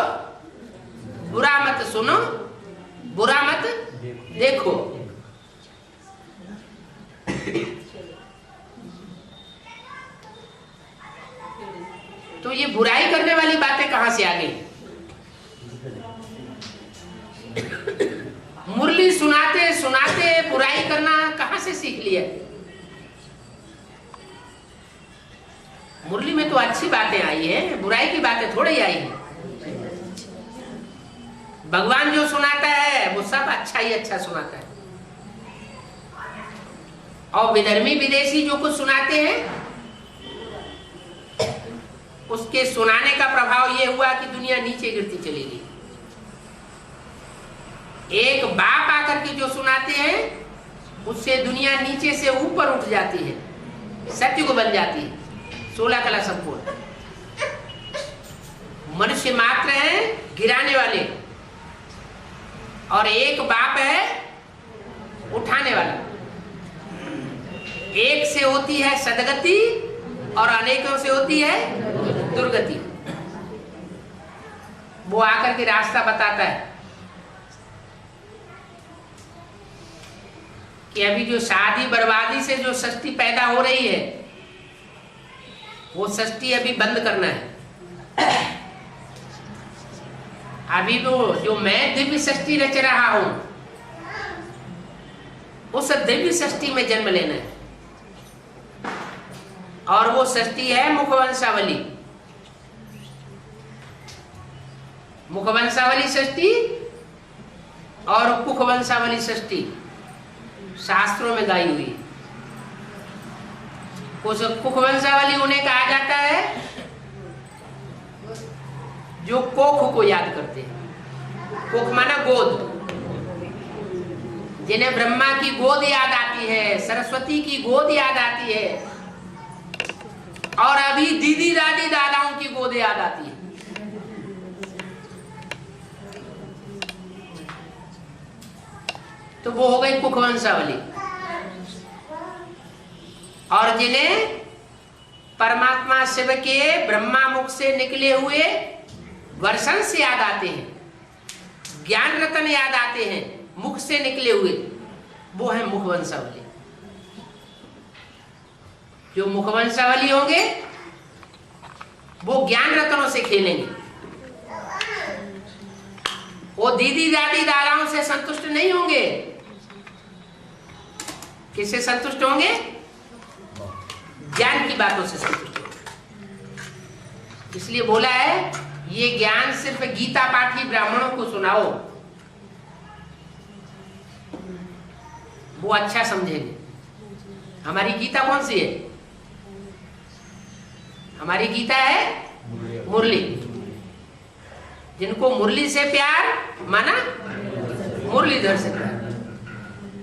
बुरा मत सुनो, बुरा मत देखो। तो ये बुराई करने वाली बातें कहां से आ गई? मुरली सुनाते सुनाते बुराई करना कहां से सीख लिया? मुरली में तो अच्छी बातें आई है, बुराई की बातें थोड़ी आई है। भगवान जो सुनाता है वो सब अच्छा ही अच्छा सुनाता है। और विधर्मी विदेशी जो कुछ सुनाते हैं, उसके सुनाने का प्रभाव ये हुआ कि दुनिया नीचे गिरती चली गई। एक बाप आकर के जो सुनाते हैं, उससे दुनिया नीचे से ऊपर उठ जाती है, सत्युग बन जाती है, 16 कला संपूर्ण। मनुष्य मात्र है गिराने वाले, और एक बाप है उठाने वाला। एक से होती है सदगति और अनेकों से होती है दुर्गति। वो आकर के रास्ता बताता है। कि अभी जो शादी बर्बादी से जो षष्ठी पैदा हो रही है, वो षष्ठी अभी बंद करना है। अभी वो जो मैं दिव्य षष्ठी रच रहा हूं, उस दिव्य षष्ठी में जन्म लेना है। और वो षष्ठी है मुखवंशावली। मुखवंशावली षष्ठी और कुखवंशावली षष्ठी शास्त्रों में गाई हुई। कुछ कुखवंशावली उन्हें कहा जाता है जो कोख को याद करते हैं। कोख माना गोद, जिन्हें ब्रह्मा की गोद याद आती है, सरस्वती की गोद याद आती है, और अभी दीदी दादी दादाओं की गोद याद आती है। तो वो हो गई कुखवंशावली। और जिन्हें परमात्मा शिव के ब्रह्मा मुख से निकले हुए वर्षण से याद आते हैं, ज्ञान रतन याद आते हैं मुख से निकले हुए, वो है मुखवंशावली। जो मुखवंशावली होंगे वो ज्ञान रत्नों से खेलेंगे। वो दीदी दादी दादाओं से संतुष्ट नहीं होंगे। किससे संतुष्ट होंगे? ज्ञान की बातों से संतुष्ट होंगे। इसलिए बोला है ये ज्ञान सिर्फ गीता पाठी ब्राह्मणों को सुनाओ, वो अच्छा समझेंगे। हमारी गीता कौन सी है? हमारी गीता है मुरली। जिनको मुरली से प्यार, माना मुरलीधर से प्यार,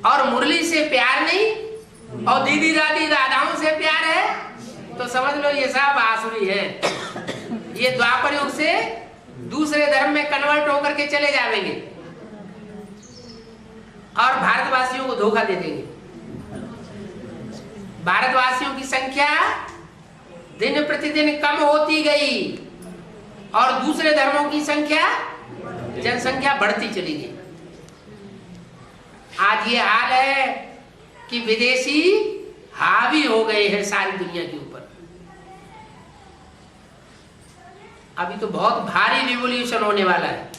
और मुरली से प्यार नहीं और दीदी दादी दादाओं से प्यार है, तो समझ लो ये सब आसुरी है। ये द्वापर युग से दूसरे धर्म में कन्वर्ट होकर के चले जाएंगे और भारतवासियों को धोखा दे देंगे। भारतवासियों की संख्या दिन प्रतिदिन कम होती गई और दूसरे धर्मों की संख्या, जनसंख्या बढ़ती चली गई। आज ये हाल है कि विदेशी हावी हो गए हैं सारी दुनिया के ऊपर। अभी तो बहुत भारी रिवॉल्यूशन होने वाला है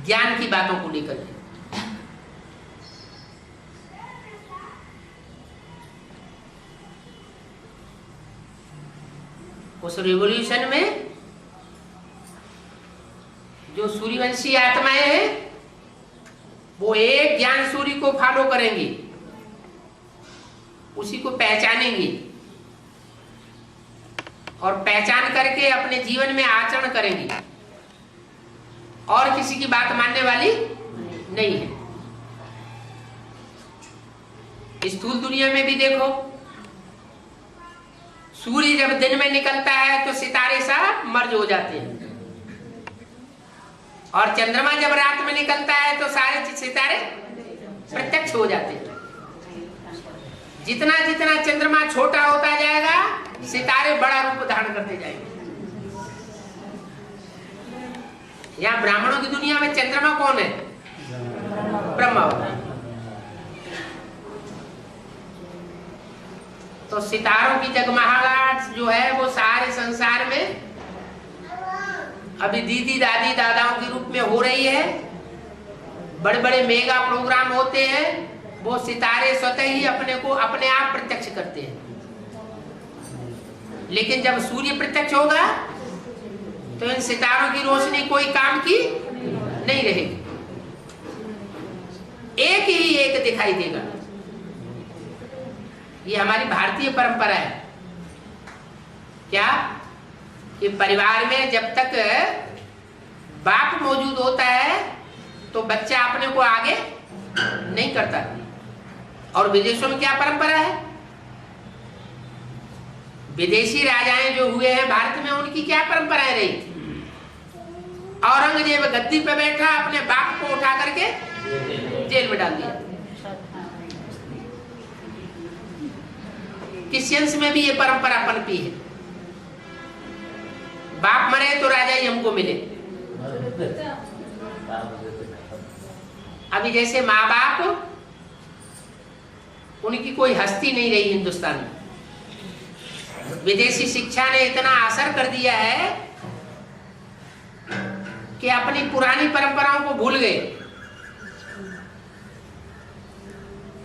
ज्ञान की बातों को लेकर के। उस रिवॉल्यूशन में जो सूर्यवंशी आत्माएं हैं वो एक ज्ञान सूर्य को फॉलो करेंगी, उसी को पहचानेंगी और पहचान करके अपने जीवन में आचरण करेंगी और किसी की बात मानने वाली नहीं है। स्थूल दुनिया में भी देखो, सूर्य जब दिन में निकलता है तो सितारे सब मर्ज हो जाते हैं, और चंद्रमा जब रात में निकलता है तो सारे सितारे प्रत्यक्ष हो जाते हैं। जितना जितना चंद्रमा छोटा होता जाएगा, सितारे बड़ा रूप धारण करते जाएंगे। यहाँ ब्राह्मणों की दुनिया में चंद्रमा कौन है? ब्रह्मा। तो सितारों की जगमगाहट जो है वो सारे संसार में अभी दीदी दादी दादाओं के रूप में हो रही है। बड़े बड़े मेगा प्रोग्राम होते हैं, वो सितारे स्वतः ही अपने को अपने आप प्रत्यक्ष करते हैं। लेकिन जब सूर्य प्रत्यक्ष होगा तो इन सितारों की रोशनी कोई काम की नहीं रहेगी, एक ही एक दिखाई देगा। ये हमारी भारतीय परंपरा है। क्या? कि परिवार में जब तक बाप मौजूद होता है तो बच्चा अपने को आगे नहीं करता। और विदेशों में क्या परंपरा है? विदेशी राजाएं जो हुए हैं भारत में, उनकी क्या परंपराएं रही? औरंगजेब गद्दी पे बैठा, अपने बाप को उठा करके जेल में डाल दिया। क्रिश्चियंस में भी ये परंपरा पनपी है, बाप मरे तो राजा ही हमको मिले। अभी जैसे माँ बाप, उनकी कोई हस्ती नहीं रही हिंदुस्तान में। विदेशी शिक्षा ने इतना असर कर दिया है कि अपनी पुरानी परंपराओं को भूल गए।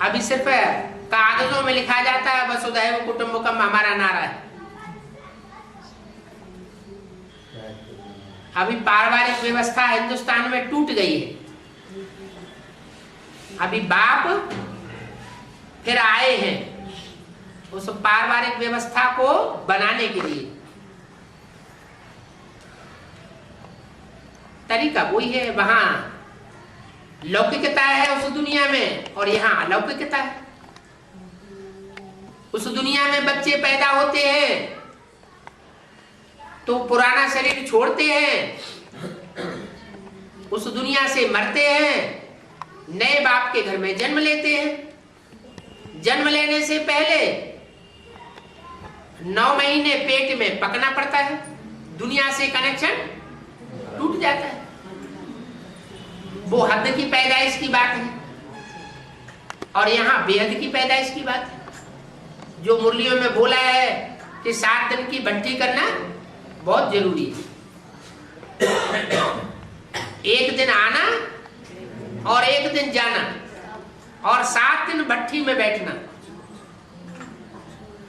अभी सिर्फ कागजों में लिखा जाता है वसुधैव कुटुंबकम हमारा नारा है। अभी पारिवारिक व्यवस्था हिंदुस्तान में टूट गई है। अभी बाप फिर आए हैं उस पारिवारिक व्यवस्था को बनाने के लिए। तरीका वही है, वहां लौकिकता है उस दुनिया में और यहाँ अलौकिकता है। उस दुनिया में बच्चे पैदा होते हैं तो पुराना शरीर छोड़ते हैं, उस दुनिया से मरते हैं, नए बाप के घर में जन्म लेते हैं। जन्म लेने से पहले 9 महीने पेट में पकना पड़ता है, दुनिया से कनेक्शन टूट जाता है। वो हद की पैदाइश की बात है और यहाँ बेहद की पैदाइश की बात है। जो मुरलियों में बोला है कि 7 दिन की भट्टी करना बहुत जरूरी है। एक दिन आना और एक दिन जाना और 7 दिन भट्टी में बैठना,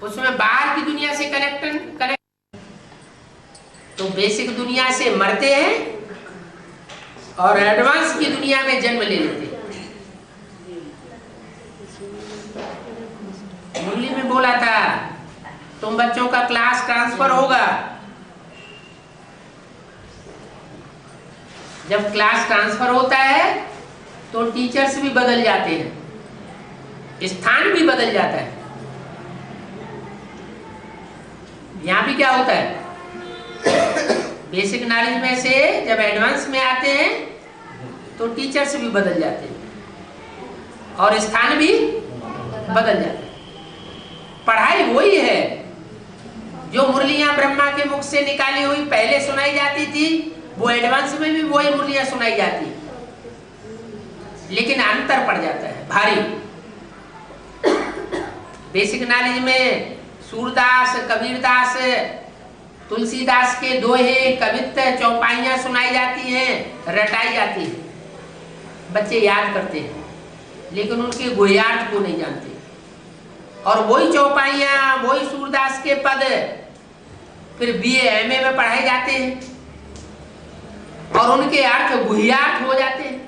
उसमें बाहर की दुनिया से कनेक्ट। तो बेसिक दुनिया से मरते हैं और एडवांस की दुनिया में जन्म ले लेते हैं। मुरली में बोला था तुम बच्चों का क्लास ट्रांसफर होगा। जब क्लास ट्रांसफर होता है तो टीचर्स भी बदल जाते हैं, स्थान भी बदल जाता है। यहाँ भी क्या होता है, बेसिक नॉलेज में से जब एडवांस में आते हैं तो टीचर्स भी बदल जाते हैं और स्थान भी बदल जाते हैं। पढ़ाई वही है जो मुरलियां ब्रह्मा के मुख से निकाली हुई पहले सुनाई जाती थी, वो एडवांस में भी वही मुरलियां सुनाई जाती, लेकिन अंतर पड़ जाता है भारी। बेसिक नॉलेज में सूरदास, कबीरदास, तुलसीदास के दोहे, कवित्त, चौपाइयां सुनाई जाती हैं, रटाई जाती है, बच्चे याद करते हैं, लेकिन उनके गुह्यार्थ को नहीं जानते। और वही चौपाइयां, वही सूरदास के पद फिर BA MA में पढ़ाए जाते हैं और उनके अर्थ गुह्यार्थ हो जाते हैं,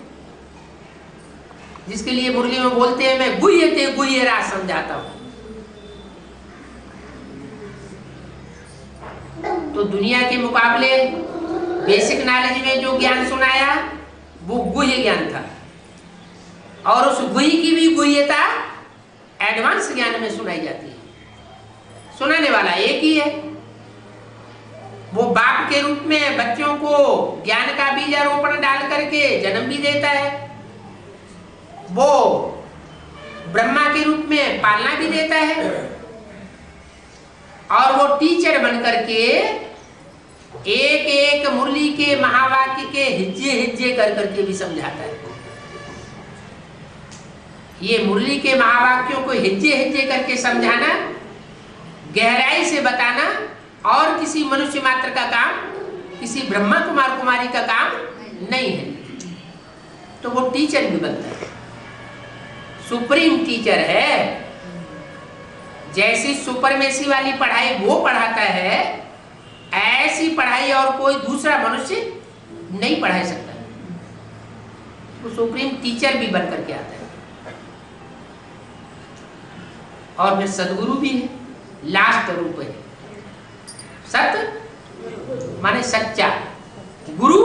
जिसके लिए मुरली में बोलते हैं मैं गुह्यते गुह्य राज समझाता हूं। तो दुनिया के मुकाबले बेसिक नॉलेज में जो ज्ञान सुनाया वो गुह्य ज्ञान था और उस गुह्य की भी गुह्यता एडवांस ज्ञान में सुनाई जाती है। सुनाने वाला एक ही है, वो बाप के रूप में बच्चों को ज्ञान का बीजारोपण डाल करके जन्म भी देता है, वो ब्रह्मा के रूप में पालना भी देता है और वो टीचर बन करके एक एक मुरली के महावाक्य के हिज्जे हिज्जे कर करके भी समझाता है। ये मुरली के महावाक्यों को हिज्जे हिज्जे करके समझाना, गहराई से बताना और किसी मनुष्य मात्र का काम, किसी ब्रह्मा कुमार कुमारी का काम नहीं है। तो वो टीचर भी बनता है, सुप्रीम टीचर है। जैसी सुपरमेसी वाली पढ़ाई वो पढ़ाता है, ऐसी पढ़ाई और कोई दूसरा मनुष्य नहीं पढ़ा सकता। वो सुप्रीम टीचर भी बन करके आता है। और फिर सदगुरु भी है, लास्ट रूप है। सत माने सच्चा, गुरु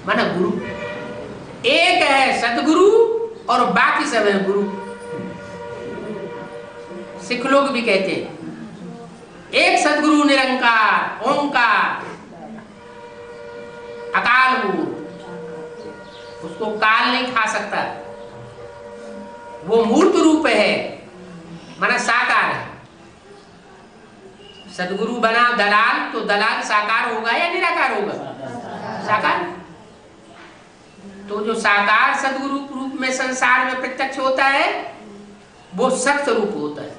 माने गुरु। एक है सदगुरु और बाकी सब है गुरु। सिख लोग भी कहते हैं एक सदगुरु निरंकार ओंकार अकाल मूर्त, उसको काल नहीं खा सकता। वो मूर्त रूप है, माना साकार है। सदगुरु बना दलाल, तो दलाल साकार होगा या निराकार होगा? साकार। तो जो साकार सदगुरु रूप में संसार में प्रत्यक्ष होता है वो सत्य रूप होता है।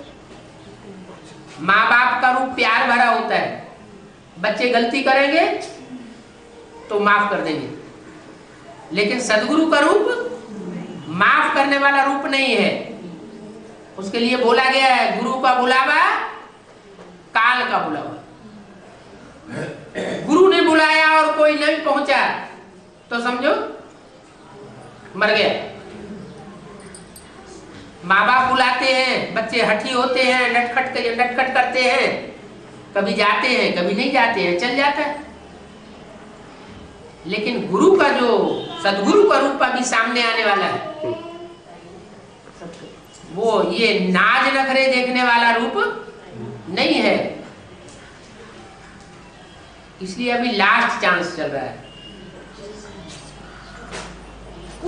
माँ बाप का रूप प्यार भरा होता है, बच्चे गलती करेंगे तो माफ कर देंगे, लेकिन सदगुरु का रूप माफ करने वाला रूप नहीं है। उसके लिए बोला गया है गुरु का बुलावा काल का बुलावा। गुरु ने बुलाया और कोई नहीं पहुंचा तो समझो मर गया। माँ बाप बुलाते हैं, बच्चे हठी होते हैं, नटखट करते हैं, कभी जाते हैं कभी नहीं जाते हैं, चल जाता है। लेकिन गुरु का जो सदगुरु का रूप अभी सामने आने वाला है वो ये नाज नखरे देखने वाला रूप नहीं है। इसलिए अभी लास्ट चांस चल रहा है।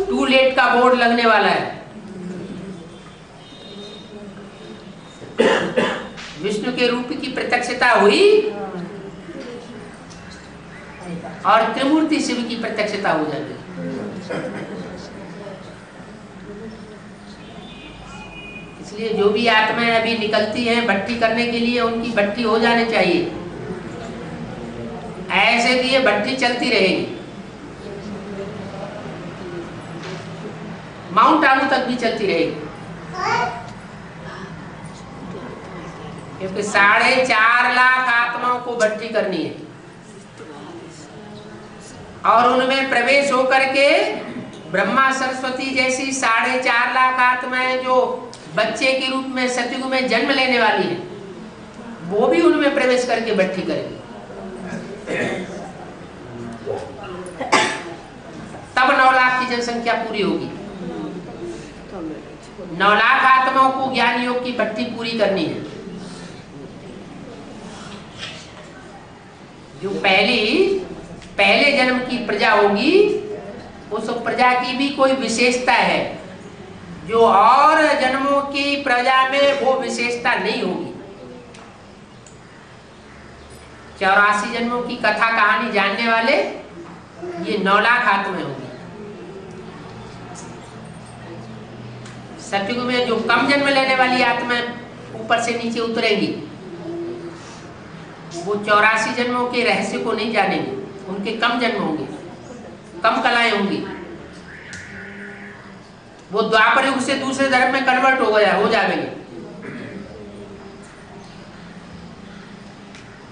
टू लेट का बोर्ड लगने वाला है। विष्णु के रूप की प्रत्यक्षता हुई और त्रिमूर्ति शिव की प्रत्यक्षता हो जाती है। इसलिए जो भी आत्माएं अभी निकलती हैं भट्टी करने के लिए, उनकी भट्टी हो जानी चाहिए। ऐसे कि ये भट्टी चलती रहेगी, माउंट आबू तक भी चलती रहेगी, क्योंकि 4.5 लाख आत्माओं को भट्टी करनी है और उनमें प्रवेश होकर के ब्रह्मा सरस्वती जैसी 4.5 लाख आत्माएं जो बच्चे के रूप में सतयुग में जन्म लेने वाली है, वो भी उनमें प्रवेश करके भट्टी करेंगे। तब 9 लाख की जनसंख्या पूरी होगी। 9 लाख आत्माओं को ज्ञान योग की भट्टी पूरी करनी है। जो पहले जन्म की प्रजा होगी उस प्रजा की भी कोई विशेषता है जो और जन्मों की प्रजा में वो विशेषता नहीं होगी। 84 जन्मों की कथा कहानी जानने वाले ये 9 लाख आत्माएं होंगी। सतयुग में जो कम जन्म लेने वाली आत्माएं ऊपर से नीचे उतरेंगी वो 84 जन्मों के रहस्य को नहीं जानेंगे। उनके कम जन्म होंगे, कम कलाएं होंगी। वो द्वापर युग से दूसरे धर्म में कन्वर्ट हो जाएंगे।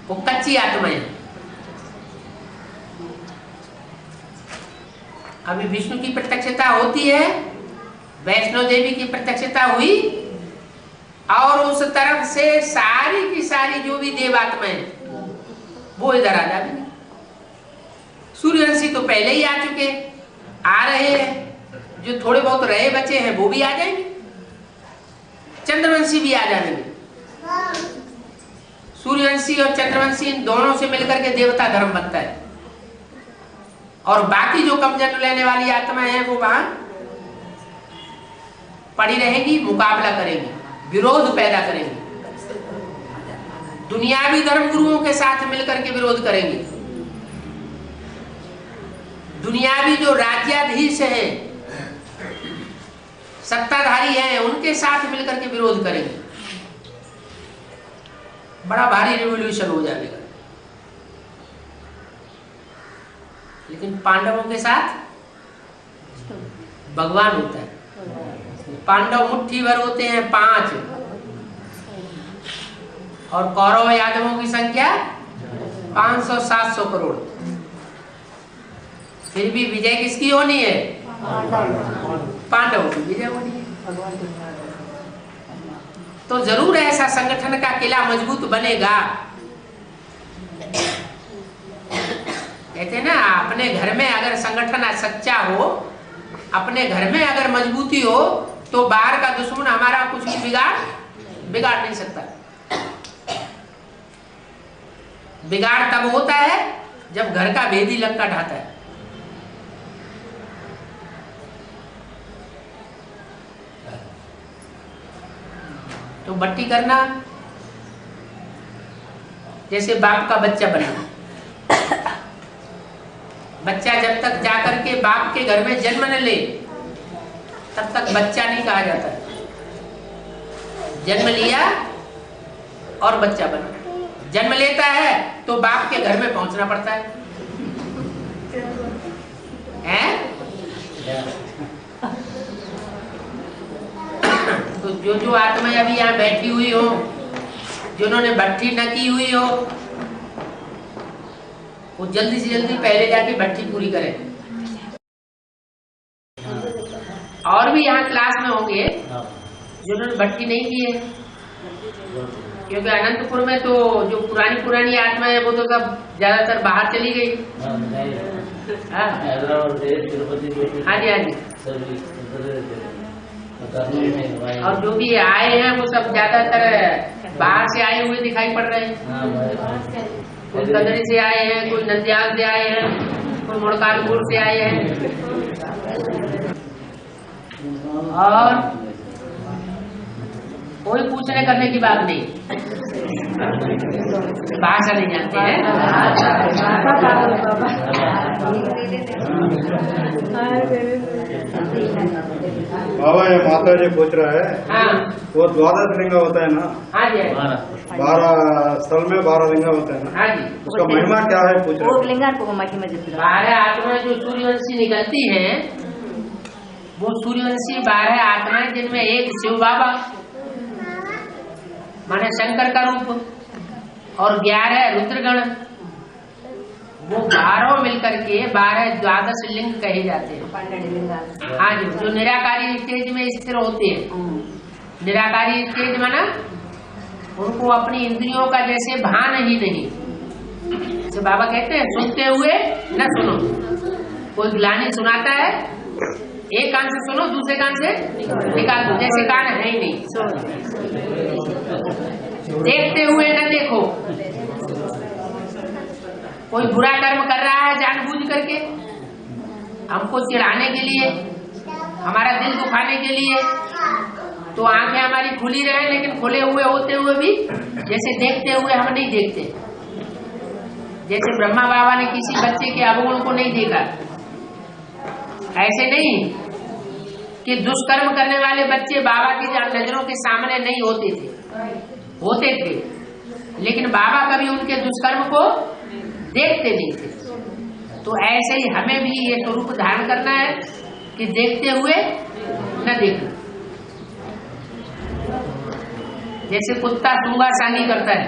वो कच्ची आत्माएं। अभी विष्णु की प्रत्यक्षता होती है, वैष्णो देवी की प्रत्यक्षता हुई और उस तरफ से सारी की सारी जो भी देवात्माएं वो इधर आ जाएंगे। सूर्यवंशी तो पहले ही आ चुके, आ रहे हैं, जो थोड़े बहुत रहे बचे हैं वो भी आ जाएंगे, चंद्रवंशी भी आ जाएंगे। सूर्यवंशी और चंद्रवंशी इन दोनों से मिलकर के देवता धर्म बनता है और बाकी जो कम जन्म लेने वाली आत्माएं हैं वो वहां पड़ी रहेंगी, मुकाबला करेंगी, विरोध पैदा करेंगी, दुनियावी धर्म गुरुओं के साथ मिलकर के विरोध करेंगे। दुनियावी जो राज्याधीश हैं, सत्ताधारी हैं, उनके साथ मिलकर के विरोध करेंगे। बड़ा भारी रिवॉल्यूशन हो जाएगा। लेकिन पांडवों के साथ भगवान होता है। पांडव मुट्ठी भर होते हैं 5 और कौरव यादवों की संख्या 500-700 करोड़। फिर भी विजय किसकी होनी है? पांडवों की विजय होनी है। तो जरूर ऐसा संगठन का किला मजबूत बनेगा। कहते हैं ना, अपने घर में अगर संगठन सच्चा हो, अपने घर में अगर मजबूती हो तो बाहर का दुश्मन हमारा कुछ भी बिगाड़ नहीं सकता। बिगाड़ तब होता है जब घर का भेदी लंका ढाता है। तो भट्टी करना जैसे बाप का बच्चा बना। बच्चा जब तक जाकर के के बाप के घर में जन्म न ले तब तक बच्चा नहीं कहा जाता। जन्म लिया और बच्चा बना, जन्म लेता है तो बाप के घर में पहुंचना पड़ता है, हैं? तो जो आत्मा अभी यहाँ बैठी हुई हो, जिन्होंने भट्टी न की हुई हो, वो जल्दी से जल्दी पहले जाके भट्टी पूरी करें। और भी यहाँ क्लास में होंगे जिन्होंने भट्टी नहीं की है, क्योंकि अनंतपुर में तो जो पुरानी आत्मा है वो तो सब ज्यादातर बाहर चली गई। हाँ जी। और जो भी आए हैं वो सब ज्यादातर बाहर से आए हुए दिखाई पड़ रहे हैं। कोई कदरी से आए हैं, कोई नंदियाल से आए हैं, कोई मोड़कालपुर से आए हैं। और कोई पूछने करने की बात नहीं, भाषा नहीं जानते हैं। बाबा ये माता जी पूछ रहा है, हाँ वो द्वादश लिंग होता है ना? हाँ जी, 12 स्थल में 12 लिंग होता है ना? हाँ जी। उसका महिमा क्या है पूछ रहे? 12 आत्मा जो सूर्यवंशी निकलती है वो सूर्यवंशी 12 आत्माएं, जिनमें एक शिव बाबा माने शंकर का रूप और 11 रुद्रगण, वो 12 मिलकर के 12 द्वादश लिंग कहे जाते हैं। हाँ जी, जो निराकारी स्टेज में स्थिर होते हैं। निराकारी स्टेज माना उनको अपनी इंद्रियों का जैसे भान ही नहीं। तो बाबा कहते हैं सुनते हुए न सुनो। कोई ग्लानि सुनाता है, एक कान से सुनो, दूसरे कान से निकाल दो, जैसे कान है ही नहीं। देखते हुए न देखो। कोई बुरा कर्म कर रहा है जानबूझ करके, हमको चिढ़ाने के लिए, हमारा दिल दुखाने के लिए, तो आंखें हमारी खुली रहे लेकिन खुले हुए होते हुए भी जैसे देखते हुए हम नहीं देखते। जैसे ब्रह्मा बाबा ने किसी बच्चे के अवगुण को नहीं देखा, ऐसे नहीं कि दुष्कर्म करने वाले बच्चे बाबा की नजरों के सामने नहीं होते थे, लेकिन बाबा कभी उनके दुष्कर्म को देखते नहीं थे। तो ऐसे ही हमें भी ये स्वरूप धारण करना है कि देखते हुए न देखना। जैसे कुत्ता सूंघा सांगी करता है,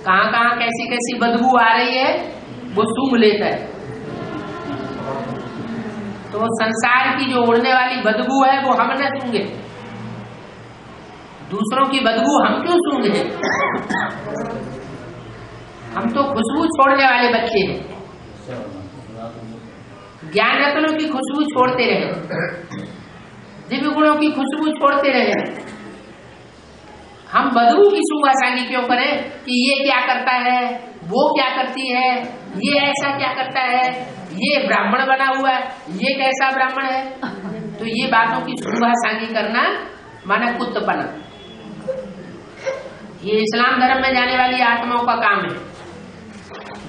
कहाँ कहाँ कैसी कैसी बदबू आ रही है वो सूंघ लेता है। तो संसार की जो उड़ने वाली बदबू है वो हम न सूंघे, दूसरों की बदबू हम क्यों सूंघे? हम तो खुशबू छोड़ने वाले बच्चे हैं। ज्ञान रत्नों की खुशबू छोड़ते रहे, दिव्य गुणों की खुशबू छोड़ते रहे। हम बदबू की सूंघा सांगी क्यों करें कि ये क्या करता है, वो क्या करती है, ये ऐसा क्या करता है, ये ब्राह्मण बना हुआ है, ये कैसा ब्राह्मण है। तो ये बातों की सूंघा सांगी करना माना कुत्तपना। ये इस्लाम धर्म में जाने वाली आत्माओं का काम है।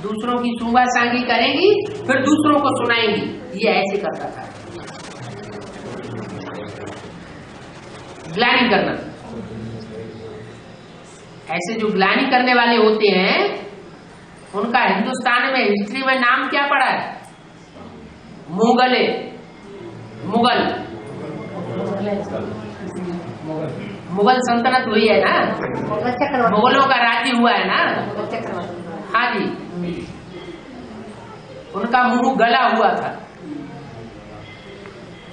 दूसरों की सूंघा सांगी करेंगी फिर दूसरों को सुनाएंगी, ये ऐसे करता था। ग्लानि करना, ऐसे जो ग्लानि करने वाले होते हैं उनका हिंदुस्तान में हिस्ट्री में नाम क्या पड़ा है? मुगले। मुगल सल्तनत हुई है ना, मुगलों का राज्य हुआ है ना। हाँ जी, उनका मुंह गला हुआ था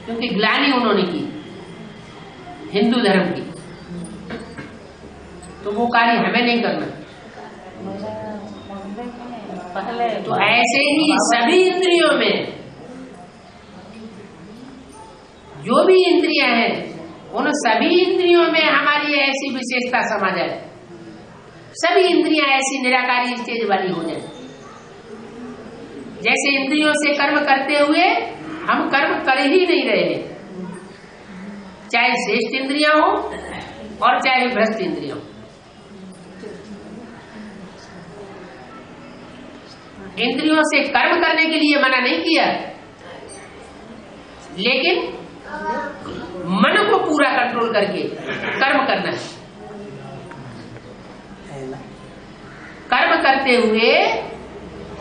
क्योंकि ग्लानि उन्होंने की हिंदू धर्म की। तो वो कार्य हमें नहीं करना। तो ऐसे ही सभी इंद्रियों में जो भी इंद्रियां हैं, उन सभी इंद्रियों में हमारी ऐसी विशेषता समा जाए, सभी इंद्रियां ऐसी निराकारी स्टेज वाली हो जाए। जैसे इंद्रियों से कर्म करते हुए हम कर्म कर ही नहीं रहे, चाहे श्रेष्ठ इंद्रियां हो और चाहे भ्रष्ट इंद्रियां हो। इंद्रियों से कर्म करने के लिए मना नहीं किया, लेकिन मन को पूरा कंट्रोल करके कर्म करना है। कर्म करते हुए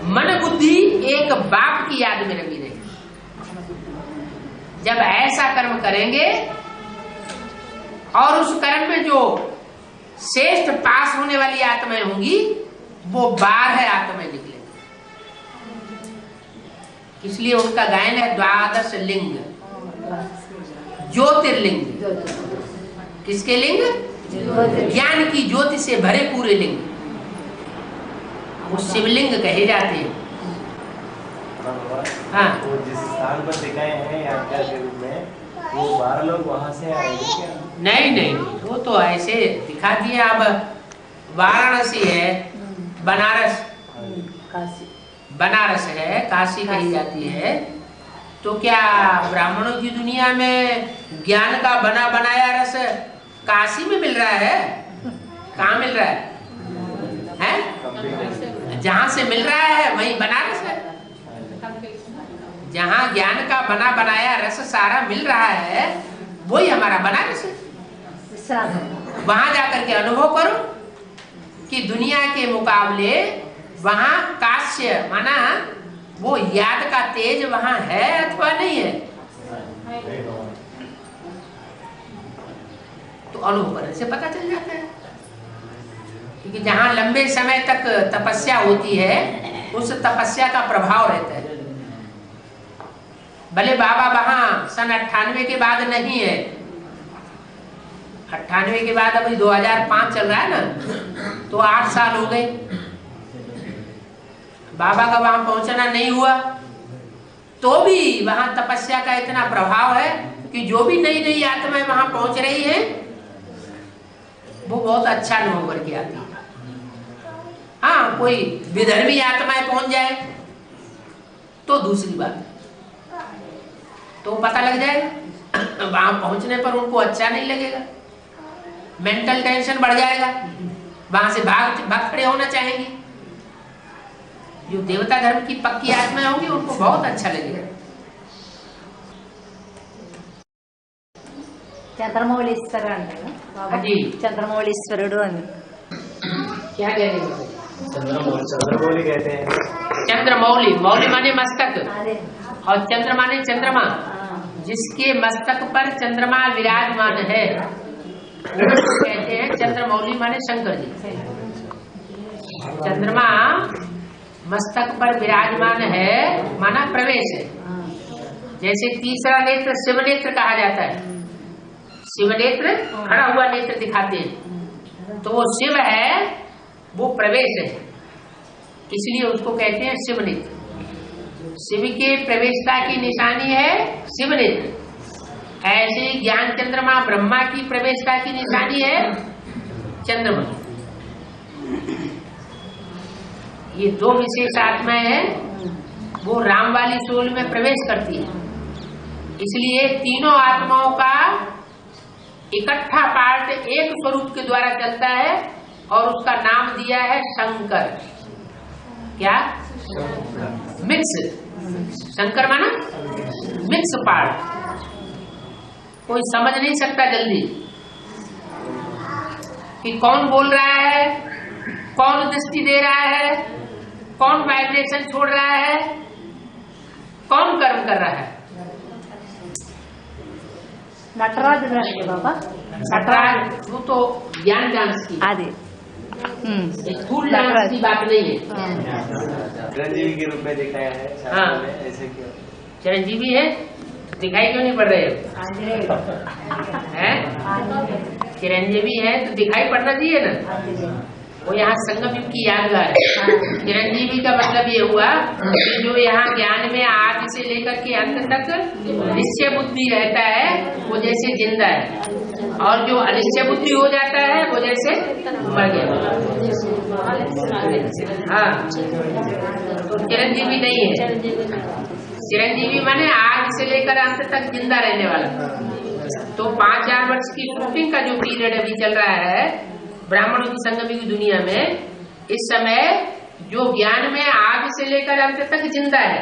मन बुद्धि एक बाप की याद में लगी रहे। जब ऐसा कर्म करेंगे और उस कर्म में जो श्रेष्ठ पास होने वाली आत्माएं होंगी वो 12 आत्माएं निकलेंगी। इसलिए उनका गायन है 12 लिंग, ज्योतिर्लिंग। किसके लिंग? ज्ञान की ज्योति से भरे पूरे लिंग, वो शिवलिंग कहे जाते हैं। हाँ, वो जिस स्थान पर दिखाए हैं यात्रा के रूप में, वो 12 लोग वहाँ से आएंगे क्या? नहीं नहीं, वो तो ऐसे दिखा दिया। अब वाराणसी है, बनारस है, काशी कही जाती है, तो क्या ब्राह्मणों की दुनिया में ज्ञान का बना बनाया रस काशी में मिल रहा है? कहाँ मिल रहा है? जहाँ से मिल रहा है वही बनारस है। जहाँ ज्ञान का बना बनाया रस सारा मिल रहा है वही हमारा बनारस है। वहां जाकर के अनुभव करो कि दुनिया के मुकाबले वहां काश्य माना वो याद का तेज वहां है अथवा नहीं है, तो अनुभव करने से पता चल जाता है। क्योंकि जहां लंबे समय तक तपस्या होती है उस तपस्या का प्रभाव रहता है। भले बाबा वहां सन 98 के बाद नहीं है, 98 के बाद अभी 2005 चल रहा है ना, तो 8 साल हो गए। बाबा का वहां पहुंचना नहीं हुआ तो भी वहां तपस्या का इतना प्रभाव है कि जो भी नई नई आत्माएं वहां पहुंच रही हैं वो बहुत अच्छा अनुभव करके आती है। हाँ, कोई विधर्मी आत्माएं पहुंच जाए तो दूसरी बात, तो पता लग जाएगा। वहां पहुंचने पर उनको अच्छा नहीं लगेगा, मेंटल टेंशन बढ़ जाएगा, वहां से भाग खड़े होना चाहेंगे। जो देवता धर्म की पक्की आत्माएं होंगी उनको बहुत अच्छा लगेगा। चंद्रमौलीश्वर अंटारा जी, चंद्रमौलीश्वरुडु అని क्या कह रहे हैं? चंद्रमौली कहते हैं। चंद्रमौली, मौली माने मस्तक और चंद्र माने चंद्रमा। जिसके मस्तक पर चंद्रमा विराजमान है कहते हैं चंद्रमौली माने शंकर जी। चंद्रमा मस्तक पर विराजमान है माना प्रवेश है। जैसे तीसरा नेत्र शिव नेत्र कहा जाता है, शिव नेत्र खड़ा हुआ नेत्र दिखाते हैं, तो वो शिव है, वो प्रवेश है, इसलिए उसको कहते हैं शिव नेत्र। शिव के प्रवेशता की निशानी है शिव नेत्र। ऐसे ज्ञान चंद्रमा ब्रह्मा की प्रवेशता की निशानी है चंद्रमा। ये दो विशेष आत्माएं हैं, वो राम वाली सोल में प्रवेश करती है। इसलिए तीनों आत्माओं का इकट्ठा पार्ट एक स्वरूप के द्वारा चलता है और उसका नाम दिया है शंकर। क्या? मिक्स। शंकर माना मिक्स पार्ट। कोई समझ नहीं सकता जल्दी कि कौन बोल रहा है, कौन दृष्टि दे रहा है, कौन वाइब्रेशन छोड़ रहा है, कौन कर्म कर रहा है। नटराज बाबा, नटराज वो तो ज्ञान डांस की, स्थूल डांस की बात नहीं है। चिरंजीवी के रूप में दिखाया है। हाँ, ऐसे क्यों? चिरंजीवी है, दिखाई क्यों नहीं पड़ रहे हैं? चिरंजीवी है तो दिखाई पड़ना चाहिए ना। वो यहाँ संगम युग की यादगार है। चिरंजीवी का मतलब ये हुआ कि जो यहाँ ज्ञान में आदि से लेकर के अंत तक निश्चय बुद्धि रहता है वो जैसे जिंदा है, और जो अनिश्चय बुद्धि हो जाता है वो जैसे मर गया। हाँ, तो चिरंजीवी नहीं है। चिरंजीवी माने आदि से लेकर अंत तक जिंदा रहने वाला। तो 5000 वर्ष की शूटिंग का जो पीरियड अभी चल रहा है ब्राह्मणों की संगम की दुनिया में, इस समय जो ज्ञान में आदि से लेकर अंत तक जिंदा है,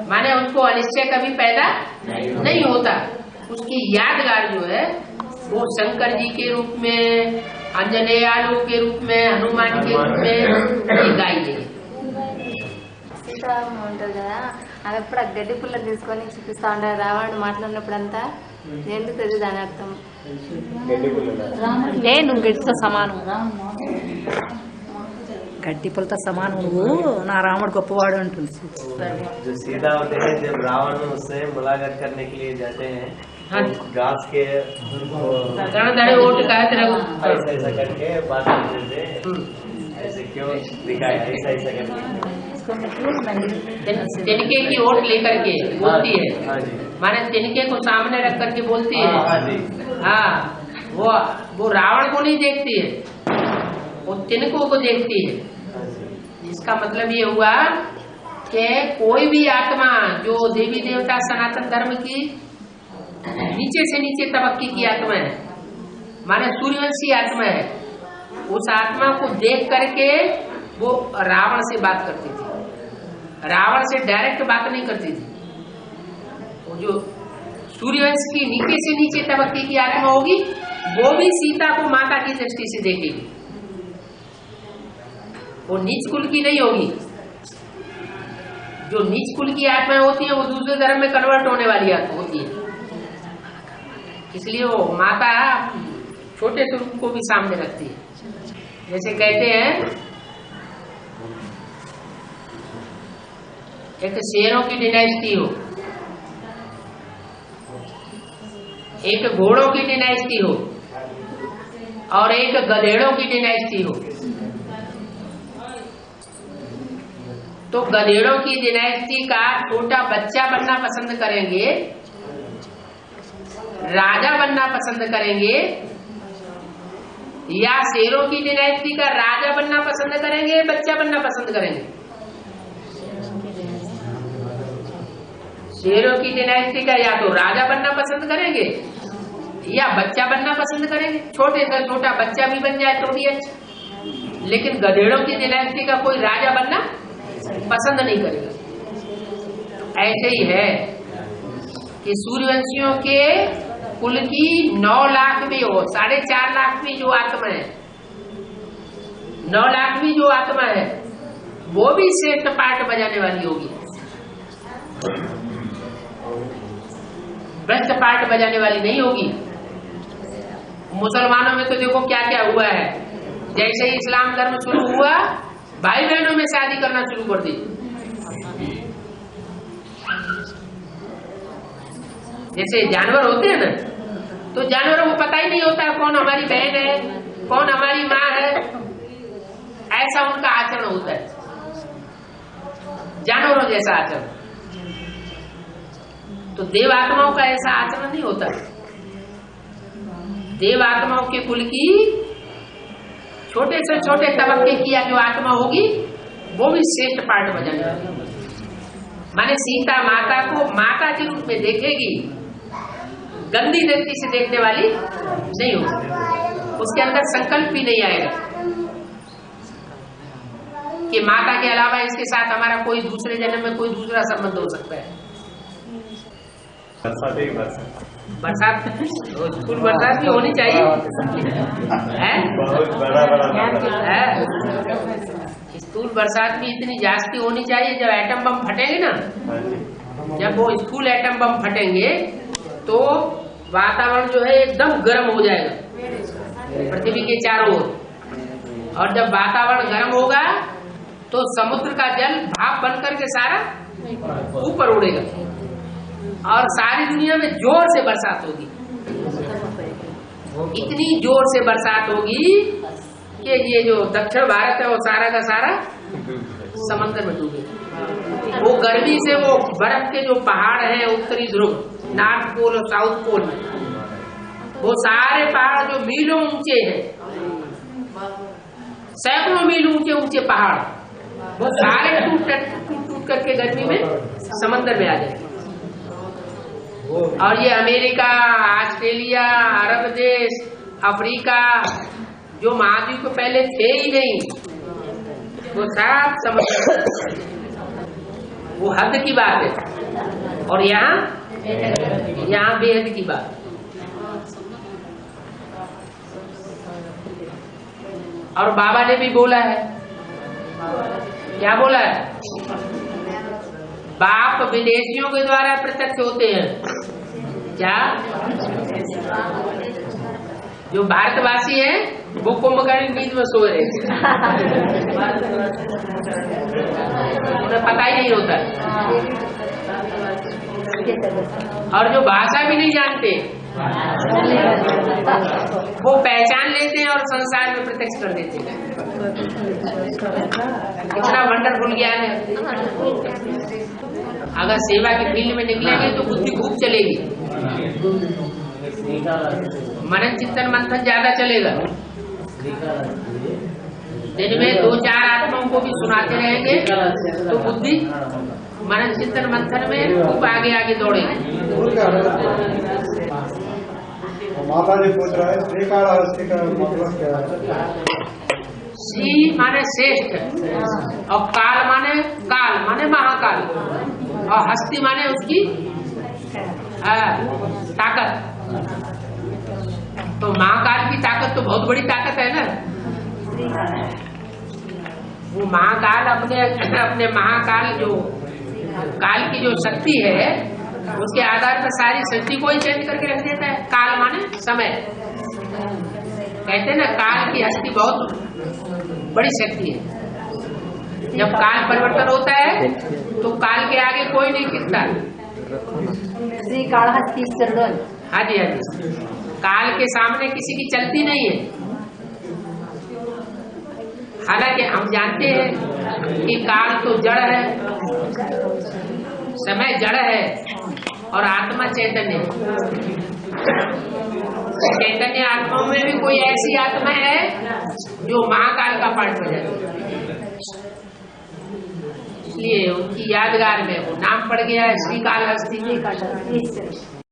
माने उसको अनिश्चय कभी पैदा नहीं होता। उसकी यादगार जो है वो शंकर जी के रूप में, अंजनेयालु के रूप में, हनुमान के रूप में ये गाई है। సీతారామం ఉంటుంది కదా, అది ఎప్పుడు ఆ గడ్డి పుల్ల తీసుకొని చూపిస్తా ఉంటారు రావణుడు మాట్లాడినప్పుడంతా. ఎందుకు అది దాని అర్థం? ఏ నువ్వు గడ్డితో సమానం, గడ్డి పుల్లతో సమానం, నువ్వు నా రాముడు గొప్పవాడు అంటుంది. जो सीधा होते हैं जब रावण उससे मुलाकात करने के लिए जाते हैं, घास के ऐसा करके बात करते थे, ऐसे क्यों दिखाया, ऐसा करके तिनके की ओट लेकर के बोलती है, माने तिनके को सामने रख करके बोलती है। हाँ, वो रावण को नहीं देखती है, वो तिनकों को देखती है। इसका मतलब ये हुआ कि कोई भी आत्मा जो देवी देवता सनातन धर्म की नीचे से नीचे तबक्के की आत्मा है, माने सूर्यवंशी आत्मा है, उस आत्मा को देख करके वो रावण से बात करती थी। रावण से डायरेक्ट बात नहीं करती थी। वो जो सूर्यवंश की नीचे से नीचे तबक्के की आत्मा होगी वो भी सीता को माता की दृष्टि से देखेगी, वो नीच कुल की नहीं होगी। जो नीच कुल की आत्माएं होती है वो दूसरे धर्म में कन्वर्ट होने वाली आत्मा होती है, इसलिए वो माता छोटे स्वरूप को भी सामने रखती है। जैसे कहते हैं एक शेरों की डिनाइस्टी हो, एक घोड़ों की डिनाइस्टी हो और एक गधेड़ों की डिनाइस्टी हो। तो गधेड़ों की डिनाइस्टी का छोटा बच्चा बनना पसंद करेंगे, राजा बनना पसंद करेंगे, या शेरों की डिनाइस्टी का राजा बनना पसंद करेंगे, बच्चा बनना पसंद करेंगे? शेरों की डिनाइस्टी का या तो राजा बनना पसंद करेंगे या बच्चा बनना पसंद करेंगे। छोटे से छोटा बच्चा भी बन जाए तो भी अच्छा, लेकिन गधेड़ों की डिनाइस्टी का कोई राजा बनना पसंद नहीं करेगा। ऐसे ही है कि सूर्यवंशियों के कुल की 9 लाख में हो, 4.5 लाख में जो आत्मा है, 9 लाख में जो आत्मा है वो भी श्रेष्ठ पाठ बजाने वाली होगी, भ्रष्ट पाठ बजाने वाली नहीं होगी। मुसलमानों में तो देखो क्या क्या हुआ है, जैसे ही इस्लाम धर्म शुरू हुआ भाई बहनों में शादी करना शुरू कर दी। जैसे जानवर होते हैं ना, तो जानवरों को पता ही नहीं होता कौन हमारी बहन है कौन हमारी माँ है, ऐसा उनका आचरण होता है, जानवरों जैसा आचरण। तो देव आत्माओं का ऐसा आचरण नहीं होता। देव आत्माओं के कुल की छोटे से छोटे तबक्के की जो आत्मा होगी वो भी श्रेष्ठ पाठ बजाने वाली, माने सीता माता को माता के रूप में देखेगी, गंदी दृष्टि से देखने वाली नहीं होगी। उसके अंदर संकल्प भी नहीं आएगा कि माता के अलावा इसके साथ हमारा कोई दूसरे जन्म में कोई दूसरा संबंध हो सकता है। बरसात स्कूल बरसात भी होनी चाहिए है? स्कूल बरसात भी इतनी जास्ती होनी चाहिए। जब एटम बम फटेंगे ना, जब वो स्कूल एटम बम फटेंगे तो वातावरण जो है एकदम गर्म हो जाएगा पृथ्वी के चारों ओर, और जब वातावरण गर्म होगा तो समुद्र का जल भाप बनकर के सारा ऊपर उड़ेगा और सारी दुनिया में जोर से बरसात होगी। इतनी जोर से बरसात होगी कि ये जो दक्षिण भारत है वो सारा का सारा समंदर में डूबेगा। वो गर्मी से वो बर्फ के जो पहाड़ हैं उत्तरी ध्रुव, नॉर्थ पोल और साउथ पोल में, वो सारे पहाड़ जो मीलों ऊंचे हैं, सैकड़ों मील ऊंचे ऊंचे पहाड़, वो सारे टूट करके गर्मी में समंदर में आ जाएंगे। और ये अमेरिका, ऑस्ट्रेलिया, अरब देश, अफ्रीका जो महाद्वीप पहले थे ही नहीं, वो साफ समझ, वो हद की बात है, और यहाँ बेहद की बात। और बाबा ने भी बोला है, क्या बोला है? बाप विदेशियों के द्वारा प्रत्यक्ष होते हैं। क्या? जो भारतवासी है वो कुंभकर्ण नींद में सो रहे, उन्हें पता ही नहीं होता, और जो भाषा भी नहीं जानते वो पहचान लेते हैं और संसार में प्रत्यक्ष कर देते हैं। इतना वंडरफुल ज्ञान है। अगर सेवा की फील्ड में निकलेंगे तो बुद्धि खूब चलेगी, मनन चिंतन मंथन ज्यादा चलेगा। दिन में 2-4 आत्माओं को भी सुनाते रहेंगे तो बुद्धि मनन चिंतन मंथन में खूब आगे आगे दौड़ेगी। माता जी पूछ रहा है श्रीकाళहस्ती का मतलब क्या है? श्री माने श्रेष्ठ, और काल माने महाकाल, और हस्ती माने उसकी ताकत। तो महाकाल की ताकत तो बहुत बड़ी ताकत है ना। वो महाकाल अपने महाकाल जो काल की जो शक्ति है उसके आधार पर सारी सृष्टि को ही चेंज करके रख देता है। काल माने समय, कहते हैं ना काल की हस्ती बहुत बड़ी शक्ति है। जब काल परिवर्तन होता है तो काल के आगे कोई नहीं टिकता। श्रीकाళहस्ती चंदन। हाँ जी, हाँ जी, काल के सामने किसी की चलती नहीं है। हालांकि हम जानते हैं कि काल तो जड़ है, समय जड़ है, और आत्मा चैतन्य। चैतन्य आत्माओं में भी कोई ऐसी आत्मा है जो महाकाल का पार्ट हो जाती है, इसलिए उनकी यादगार में वो नाम पड़ गया है श्रीकाళहस्ती।